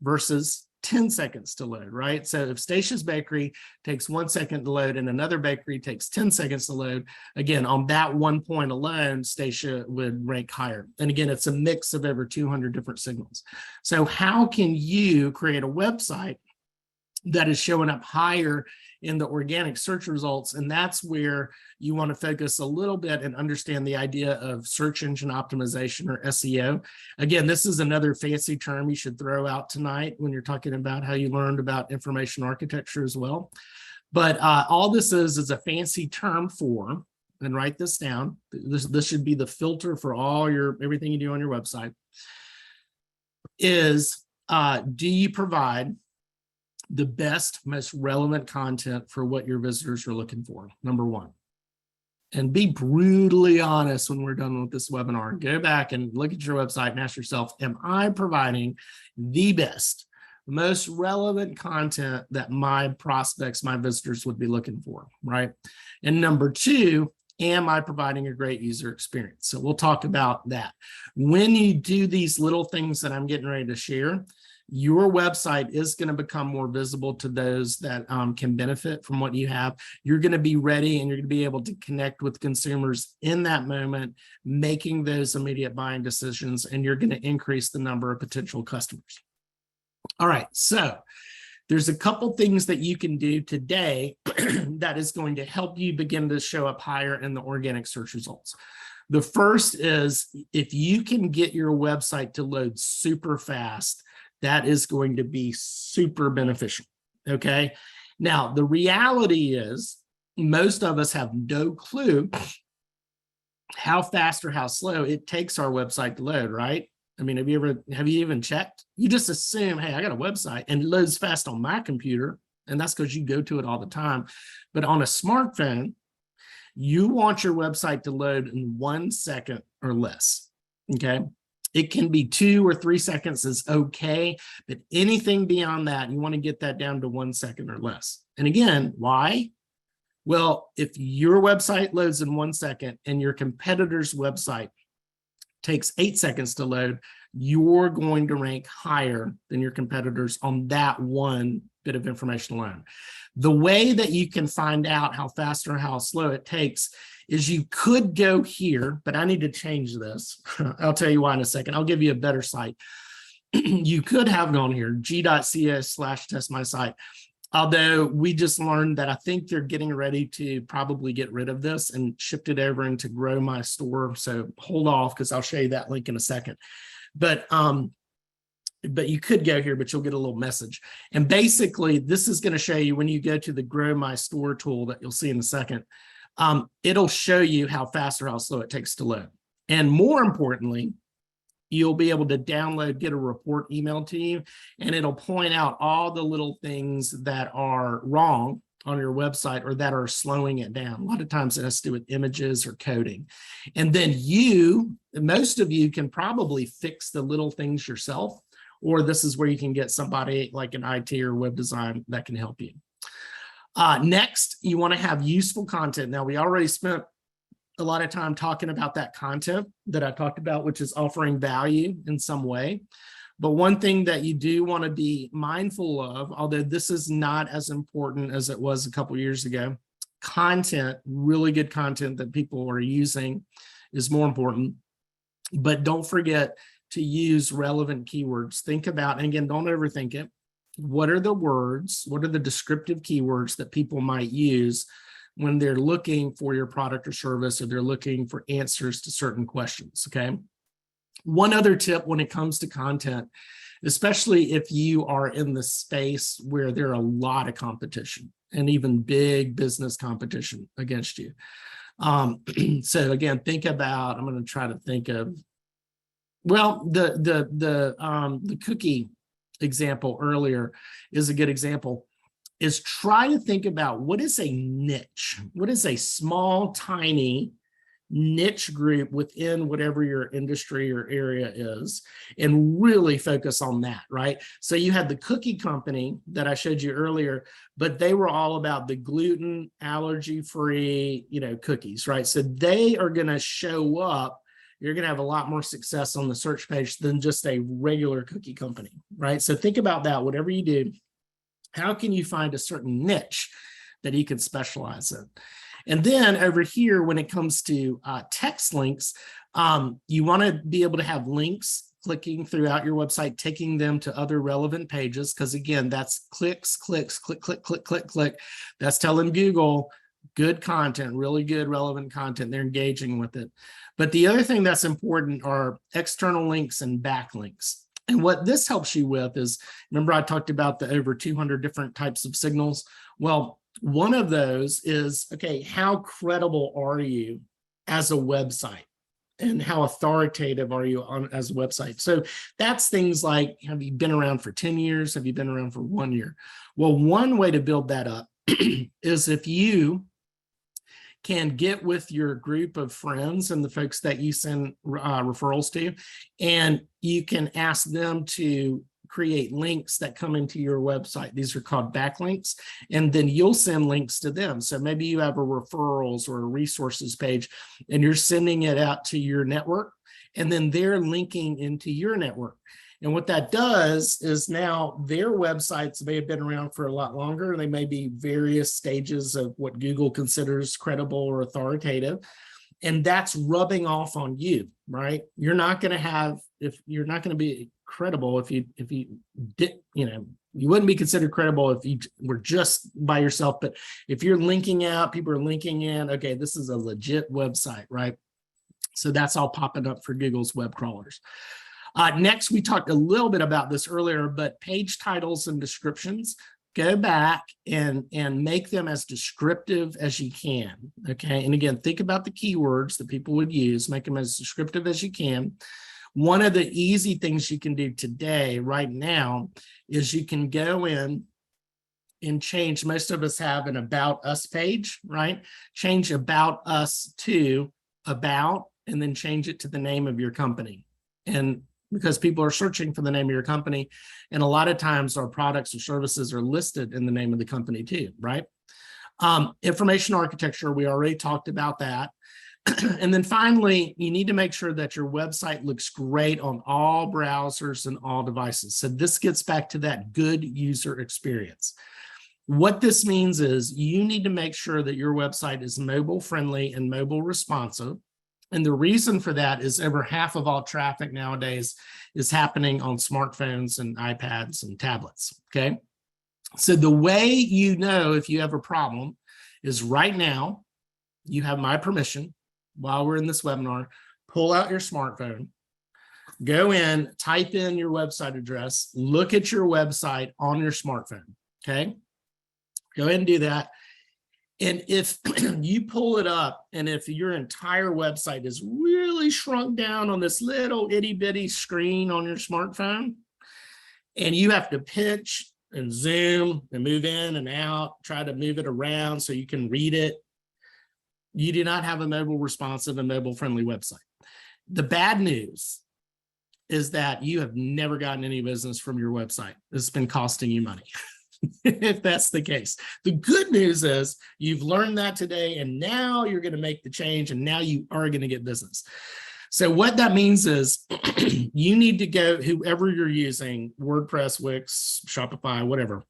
versus 10 seconds to load, right? So if Stasia's Bakery takes 1 second to load and another bakery takes 10 seconds to load, again, on that 1 point alone, Stasia would rank higher. And again, it's a mix of over 200 different signals. So how can you create a website that is showing up higher in the organic search results? And that's where you want to focus a little bit and understand the idea of search engine optimization, or SEO. Again, this is another fancy term you should throw out tonight when you're talking about how you learned about information architecture as well. But all this is a fancy term for, and write this down, this should be the filter for everything you do on your website, is do you provide the best, most relevant content for what your visitors are looking for, number one. And be brutally honest when we're done with this webinar. Go back and look at your website and ask yourself, am I providing the best, most relevant content that my prospects, my visitors would be looking for, right? And number two, am I providing a great user experience? So we'll talk about that. When you do these little things that I'm getting ready to share, your website is going to become more visible to those that can benefit from what you have. You're going to be ready and you're going to be able to connect with consumers in that moment, making those immediate buying decisions, and you're going to increase the number of potential customers. All right, so there's a couple things that you can do today that is going to help you begin to show up higher in the organic search results. The first is, if you can get your website to load super fast, that is going to be super beneficial, okay? Now, the reality is most of us have no clue how fast or how slow it takes our website to load, right? I mean, have you even checked? You just assume, hey, I got a website and it loads fast on my computer, and that's because you go to it all the time. But on a smartphone, you want your website to load in 1 second or less, okay? It can be 2 or 3 seconds is okay, but anything beyond that, you want to get that down to 1 second or less. And again, why? Well, if your website loads in 1 second and your competitor's website takes 8 seconds to load, you're going to rank higher than your competitors on that one bit of information alone. The way that you can find out how fast or how slow it takes is you could go here, but I need to change this. I'll tell you why in a second. I'll give you a better site. You could have gone here, g.ca/testmysite, Although we just learned that I think they're getting ready to probably get rid of this and shift it over into Grow My Store. So hold off, because I'll show you that link in a second. But you could go here, but you'll get a little message. And basically, this is going to show you when you go to the Grow My Store tool that you'll see in a second. It'll show you how fast or how slow it takes to load. And more importantly, you'll be able to download, get a report emailed to you, and it'll point out all the little things that are wrong on your website or that are slowing it down. A lot of times it has to do with images or coding. And then most of you can probably fix the little things yourself, or this is where you can get somebody like an IT or web design that can help you. Next, you want to have useful content. Now, we already spent a lot of time talking about that content that I talked about, which is offering value in some way. But one thing that you do want to be mindful of, although this is not as important as it was a couple of years ago, content, really good content that people are using is more important. But don't forget to use relevant keywords. Think about, and again, don't overthink it. What are the words? What are the descriptive keywords that people might use when they're looking for your product or service, or they're looking for answers to certain questions, okay? One other tip when it comes to content, especially if you are in the space where there are a lot of competition and even big business competition against you. So again, think about, I'm going to try to think of, well, the cookie example earlier is a good example. Is try to think about what is a niche? What is a small, tiny niche group within whatever your industry or area is, and really focus on that, right? So you had the cookie company that I showed you earlier, but they were all about the gluten, allergy-free, cookies, right? So they are going to show up. You're going to have a lot more success on the search page than just a regular cookie company, right? So think about that, whatever you do. How can you find a certain niche that you can specialize in? And then over here, when it comes to text links, you want to be able to have links clicking throughout your website, taking them to other relevant pages. Because again, that's clicks, click, click, click. That's telling Google good content, really good relevant content. They're engaging with it. But the other thing that's important are external links and backlinks. And what this helps you with is, remember I talked about the over 200 different types of signals? Well, one of those is, okay, how credible are you as a website? And how authoritative are you as a website? So that's things like, have you been around for 10 years? Have you been around for 1 year? Well, one way to build that up is if you can get with your group of friends and the folks that you send referrals to, and you can ask them to create links that come into your website. These are called backlinks, and then you'll send links to them. So maybe you have a referrals or a resources page, and you're sending it out to your network, and then they're linking into your network. And what that does is now their websites may have been around for a lot longer. They may be various stages of what Google considers credible or authoritative. And that's rubbing off on you, right? You're not going to have, if you're not going to be credible, if you did, you wouldn't be considered credible if you were just by yourself. But if you're linking out, people are linking in, okay, this is a legit website, right? So that's all popping up for Google's web crawlers. Next, we talked a little bit about this earlier, but page titles and descriptions, go back and make them as descriptive as you can, okay? And again, think about the keywords that people would use, make them as descriptive as you can. One of the easy things you can do today, right now, is you can go in and change, most of us have an About Us page, right? Change About Us to About, and then change it to the name of your company. And because people are searching for the name of your company, and a lot of times our products or services are listed in the name of the company too, right? Information architecture, we already talked about that. And then finally, you need to make sure that your website looks great on all browsers and all devices. So this gets back to that good user experience. What this means is you need to make sure that your website is mobile friendly and mobile responsive. And the reason for that is over half of all traffic nowadays is happening on smartphones and iPads and tablets, okay? So the way you know if you have a problem is right now, you have my permission while we're in this webinar, pull out your smartphone, go in, type in your website address, look at your website on your smartphone, okay? Go ahead and do that. And if you pull it up and if your entire website is really shrunk down on this little itty bitty screen on your smartphone, and you have to pinch and zoom and move in and out, try to move it around so you can read it, you do not have a mobile responsive and mobile friendly website. The bad news is that you have never gotten any business from your website. It's been costing you money. If that's the case. The good news is you've learned that today, and now you're going to make the change, and now you are going to get business. So what that means is you need to go, whoever you're using, WordPress, Wix, Shopify, whatever,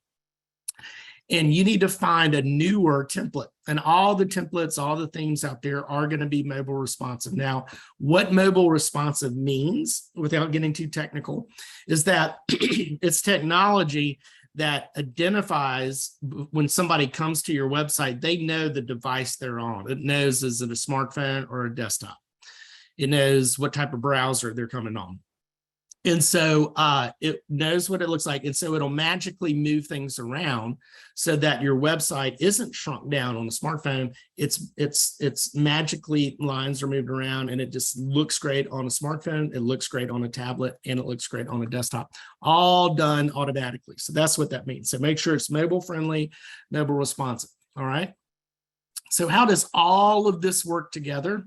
and you need to find a newer template. And all the templates, all the themes out there are going to be mobile responsive. Now, what mobile responsive means, without getting too technical, is that it's technology that identifies when somebody comes to your website, they know the device they're on. It knows, is it a smartphone or a desktop? It knows what type of browser they're coming on. And so it knows what it looks like. And so it'll magically move things around so that your website isn't shrunk down on a smartphone. It's magically, lines are moved around, and it just looks great on a smartphone. It looks great on a tablet, and it looks great on a desktop, all done automatically. So that's what that means. So make sure it's mobile friendly, mobile responsive. All right. So how does all of this work together?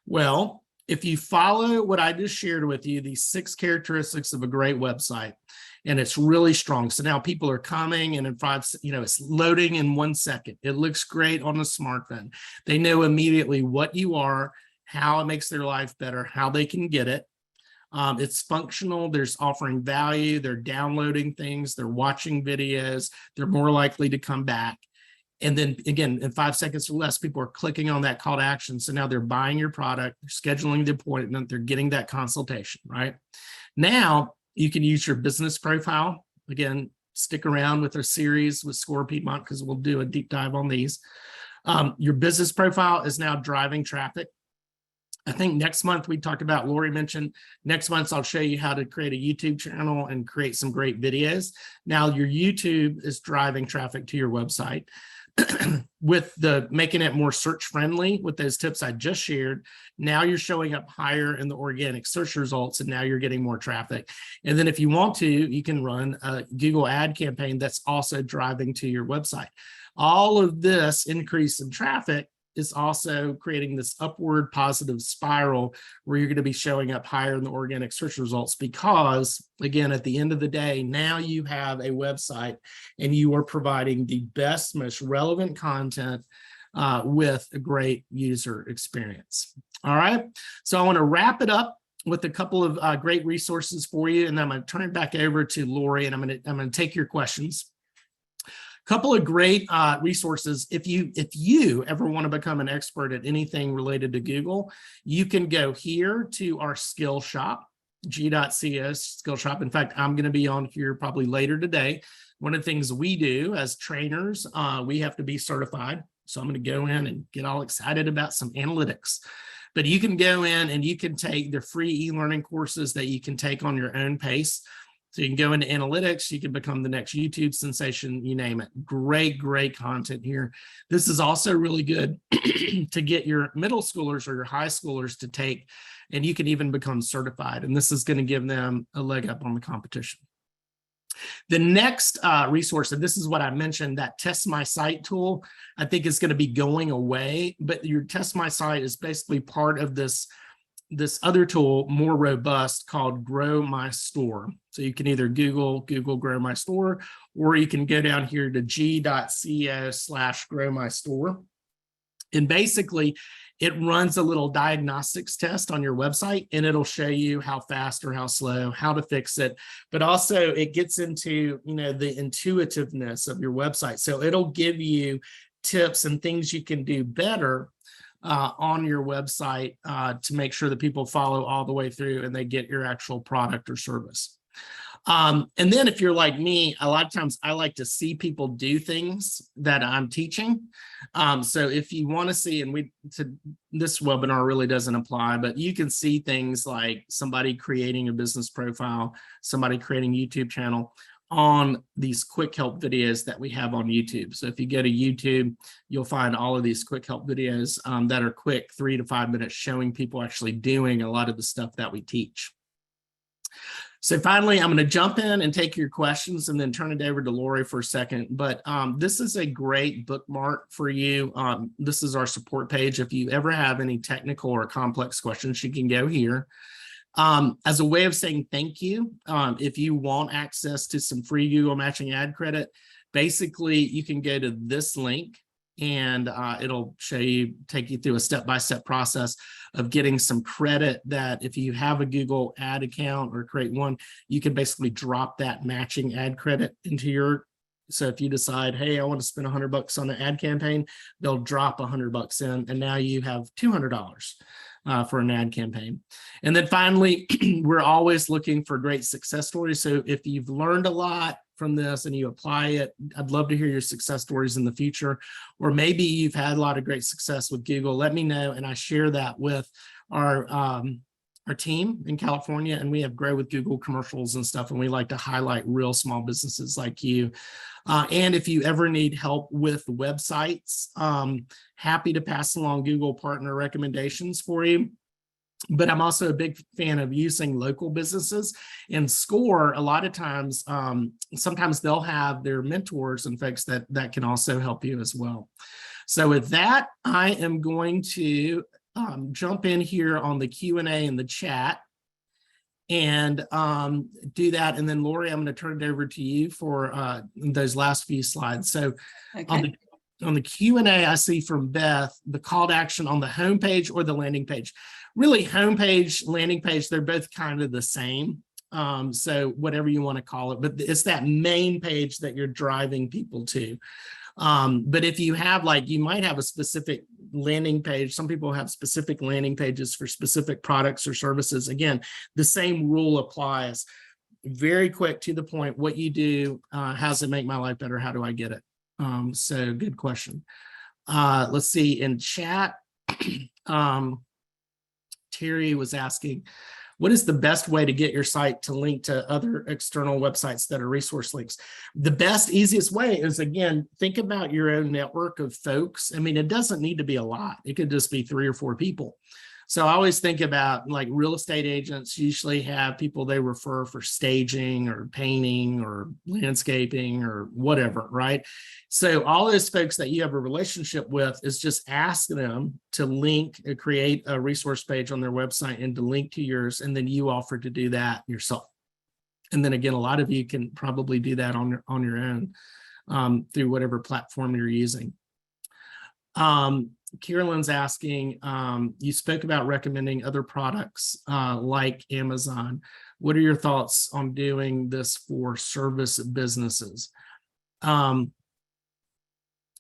Well, if you follow what I just shared with you, these 6 characteristics of a great website, and it's really strong. So now people are coming, and in 5, it's loading in 1 second. It looks great on a smartphone. They know immediately what you are, how it makes their life better, how they can get it. It's functional. There's offering value. They're downloading things. They're watching videos. They're more likely to come back. And then again, in 5 seconds or less, people are clicking on that call to action. So now they're buying your product, they're scheduling the appointment, they're getting that consultation, right? Now you can use your business profile. Again, stick around with our series with Score Piedmont, because we'll do a deep dive on these. Your business profile is now driving traffic. I think next month we talked about, Lori mentioned, next month I'll show you how to create a YouTube channel and create some great videos. Now your YouTube is driving traffic to your website. With the making it more search friendly with those tips I just shared, now you're showing up higher in the organic search results, and now you're getting more traffic. And then if you want to, you can run a Google ad campaign that's also driving to your website. All of this increase in traffic is also creating this upward positive spiral where you're going to be showing up higher in the organic search results, because again, at the end of the day, now you have a website and you are providing the best, most relevant content with a great user experience. All right. So I want to wrap it up with a couple of great resources for you, and then I'm going to turn it back over to Lori, and I'm going to take your questions. Couple of great resources. If you ever want to become an expert at anything related to Google, you can go here to our skill shop, g.co skill shop. In fact, I'm going to be on here probably later today. One of the things we do as trainers, we have to be certified. So I'm going to go in and get all excited about some analytics. But you can go in and you can take the free e-learning courses that you can take on your own pace. So you can go into analytics, you can become the next YouTube sensation, you name it. Great, great content here. This is also really good to get your middle schoolers or your high schoolers to take, and you can even become certified. And this is going to give them a leg up on the competition. The next resource, and this is what I mentioned, that Test My Site tool, I think is going to be going away, but your Test My Site is basically part of this other tool, more robust, called Grow My Store. So you can either Google Grow My Store, or you can go down here to g.co/Grow My Store. And basically, it runs a little diagnostics test on your website, and it'll show you how fast or how slow, how to fix it. But also it gets into, the intuitiveness of your website. So it'll give you tips and things you can do better on your website to make sure that people follow all the way through and they get your actual product or service. And then if you're like me, a lot of times I like to see people do things that I'm teaching. So if you want to see, and this webinar really doesn't apply, but you can see things like somebody creating a business profile, somebody creating a YouTube channel on these quick help videos that we have on YouTube. So if you go to YouTube, you'll find all of these quick help videos that are quick, 3 to 5 minutes, showing people actually doing a lot of the stuff that we teach. So finally, I'm going to jump in and take your questions and then turn it over to Lori for a second. But this is a great bookmark for you. This is our support page. If you ever have any technical or complex questions, you can go here. As a way of saying thank you, if you want access to some free Google matching ad credit, basically you can go to this link and it'll take you through a step-by-step process of getting some credit that if you have a Google ad account or create one, you can basically drop that matching ad credit into your. So if you decide, hey, I want to spend $100 on an ad campaign, they'll drop $100 in, and now you have $200 for an ad campaign. And then finally, we're always looking for great success stories. So if you've learned a lot from this and you apply it, I'd love to hear your success stories in the future. Or maybe you've had a lot of great success with Google. Let me know, and I share that with our team in California, and we have Grow with Google commercials and stuff, and we like to highlight real small businesses like you. And if you ever need help with websites, happy to pass along Google partner recommendations for you. But I'm also a big fan of using local businesses. And SCORE, a lot of times, sometimes they'll have their mentors and folks that can also help you as well. So with that, I am going to jump in here on the Q&A in the chat and do that. And then Lori, I'm going to turn it over to you for those last few slides. So okay. On the Q&A, I see from Beth, the call to action on the homepage or the landing page. Really, homepage, landing page, they're both kind of the same. So whatever you want to call it, but it's that main page that you're driving people to. But if you have, like, you might have a specific landing page. Some people have specific landing pages for specific products or services. Again, the same rule applies. Very quick, to the point, what you do, how does it make my life better? How do I get it? So good question. Let's see, in chat, Terry was asking, what is the best way to get your site to link to other external websites that are resource links? The best, easiest way is, again, think about your own network of folks. I mean, it doesn't need to be a lot. It could just be 3 or 4 people. So I always think about, like, real estate agents usually have people they refer for staging or painting or landscaping or whatever, right? So all those folks that you have a relationship with is just ask them to link, create a resource page on their website and to link to yours, and then you offer to do that yourself. And then again, a lot of you can probably do that on your own through whatever platform you're using. Carolyn's asking, you spoke about recommending other products like Amazon. What are your thoughts on doing this for service businesses? And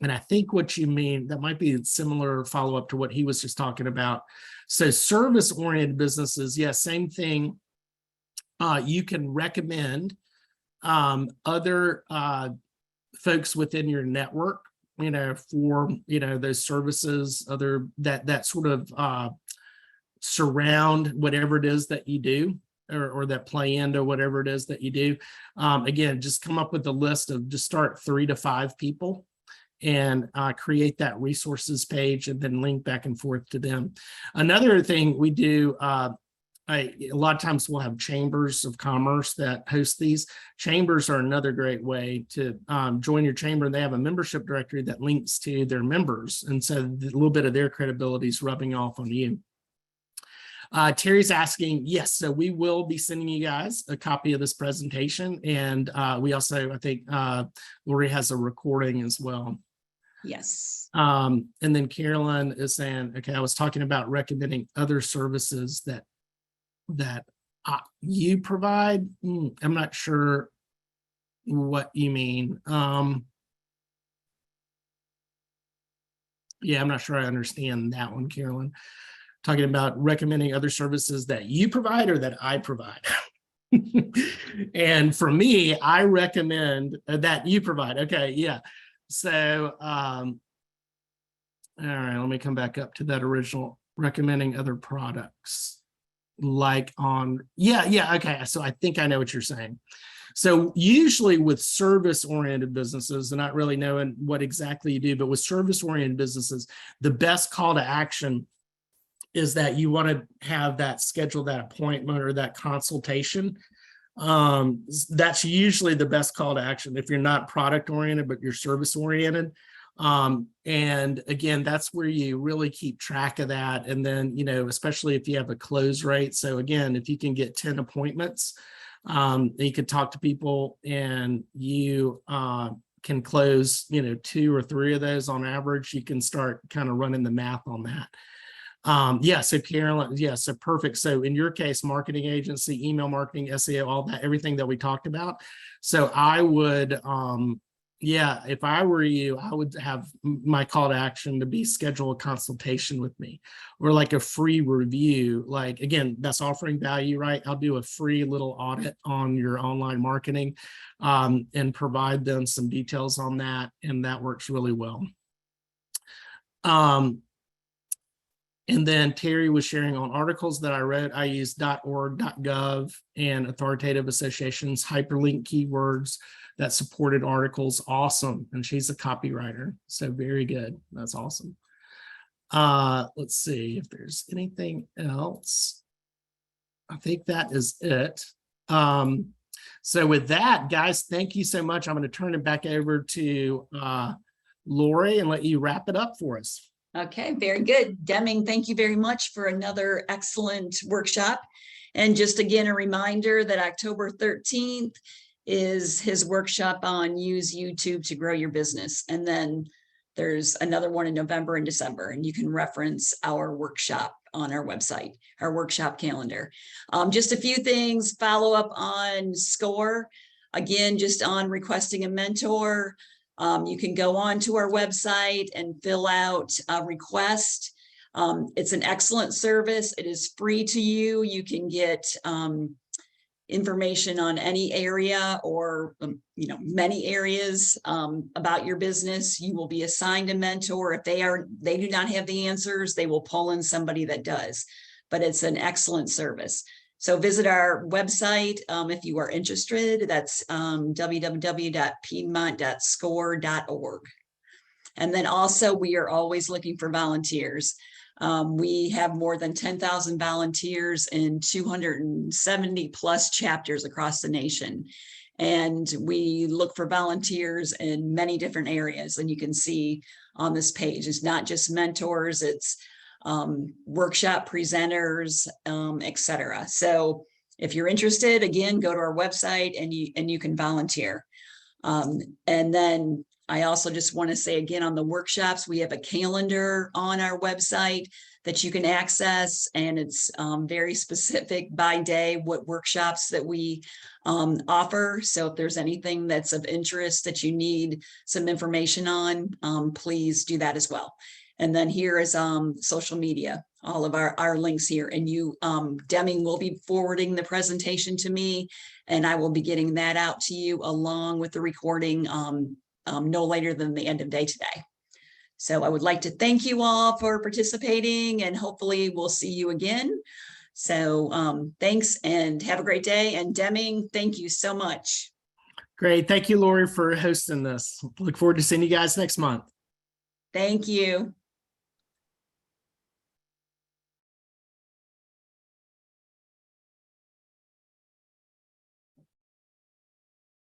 I think what you mean, that might be a similar follow-up to what he was just talking about. So service-oriented businesses, yeah, same thing. You can recommend other folks within your network, for, those services, other that sort of surround whatever it is that you do, or that play into whatever it is that you do. Again, just come up with a list of, just start 3 to 5 people and create that resources page and then link back and forth to them. Another thing we do, a lot of times we'll have chambers of commerce that host these. Chambers are another great way to join your chamber. They have a membership directory that links to their members. And so a little bit of their credibility is rubbing off on you. Terry's asking, yes, so we will be sending you guys a copy of this presentation. And we also, I think Lori has a recording as well. Yes. And then Carolyn is saying, okay, I was talking about recommending other services that you provide. I'm not sure what you mean. Yeah, I'm not sure I understand that one, Carolyn. Talking about recommending other services that you provide or that I provide. And for me, I recommend that you provide. Okay, yeah. So, all right, let me come back up to that original recommending other products like on, yeah, okay. So I think I know what you're saying. So usually with service-oriented businesses, and not really knowing what exactly you do, but with service-oriented businesses, the best call to action is that you want to have that schedule, that appointment or that consultation. That's usually the best call to action if you're not product oriented, but you're service oriented. And again, that's where you really keep track of that. And then, especially if you have a close rate. So again, if you can get 10 appointments, you could talk to people and you can close, 2 or 3 of those on average. You can start kind of running the math on that. So Carolyn, so perfect. So in your case, marketing agency, email marketing, SEO, all that, everything that we talked about. So I would, if I were you, I would have my call to action to be schedule a consultation with me or like a free review. Like, again, that's offering value, right? I'll do a free little audit on your online marketing and provide them some details on that. And that works really well. And then Terry was sharing on articles that I read. I use .org, .gov, and authoritative associations, hyperlink keywords that supported articles. Awesome. And she's a copywriter. So very good. That's awesome. Let's see if there's anything else. I think that is it. So with that, guys, thank you so much. I'm going to turn it back over to Lori and let you wrap it up for us. Okay, very good. Deming, thank you very much for another excellent workshop. And just again, a reminder that October 13th is his workshop on use YouTube to grow your business. And then there's another one in November and December, and you can reference our workshop on our website, our workshop calendar. Just a few things, follow up on SCORE. Again, just on requesting a mentor. You can go on to our website and fill out a request. It's an excellent service. It is free to you. You can get information on any area or, many areas about your business. You will be assigned a mentor. If they do not have the answers, they will pull in somebody that does, but it's an excellent service. So visit our website if you are interested. That's www.piedmont.score.org. And then also we are always looking for volunteers. We have more than 10,000 volunteers in 270 plus chapters across the nation. And we look for volunteers in many different areas. And you can see on this page, it's not just mentors, it's workshop presenters, etc. So if you're interested, again, go to our website and you can volunteer. And then I also just want to say again, on the workshops, we have a calendar on our website that you can access, and it's very specific by day what workshops that we offer. So if there's anything that's of interest that you need some information on, please do that as well. And then here is social media, all of our links here. And you, Deming will be forwarding the presentation to me, and I will be getting that out to you along with the recording no later than the end of day today. So I would like to thank you all for participating, and hopefully we'll see you again. So thanks and have a great day. And Deming, thank you so much. Great. Thank you, Lori, for hosting this. Look forward to seeing you guys next month. Thank you.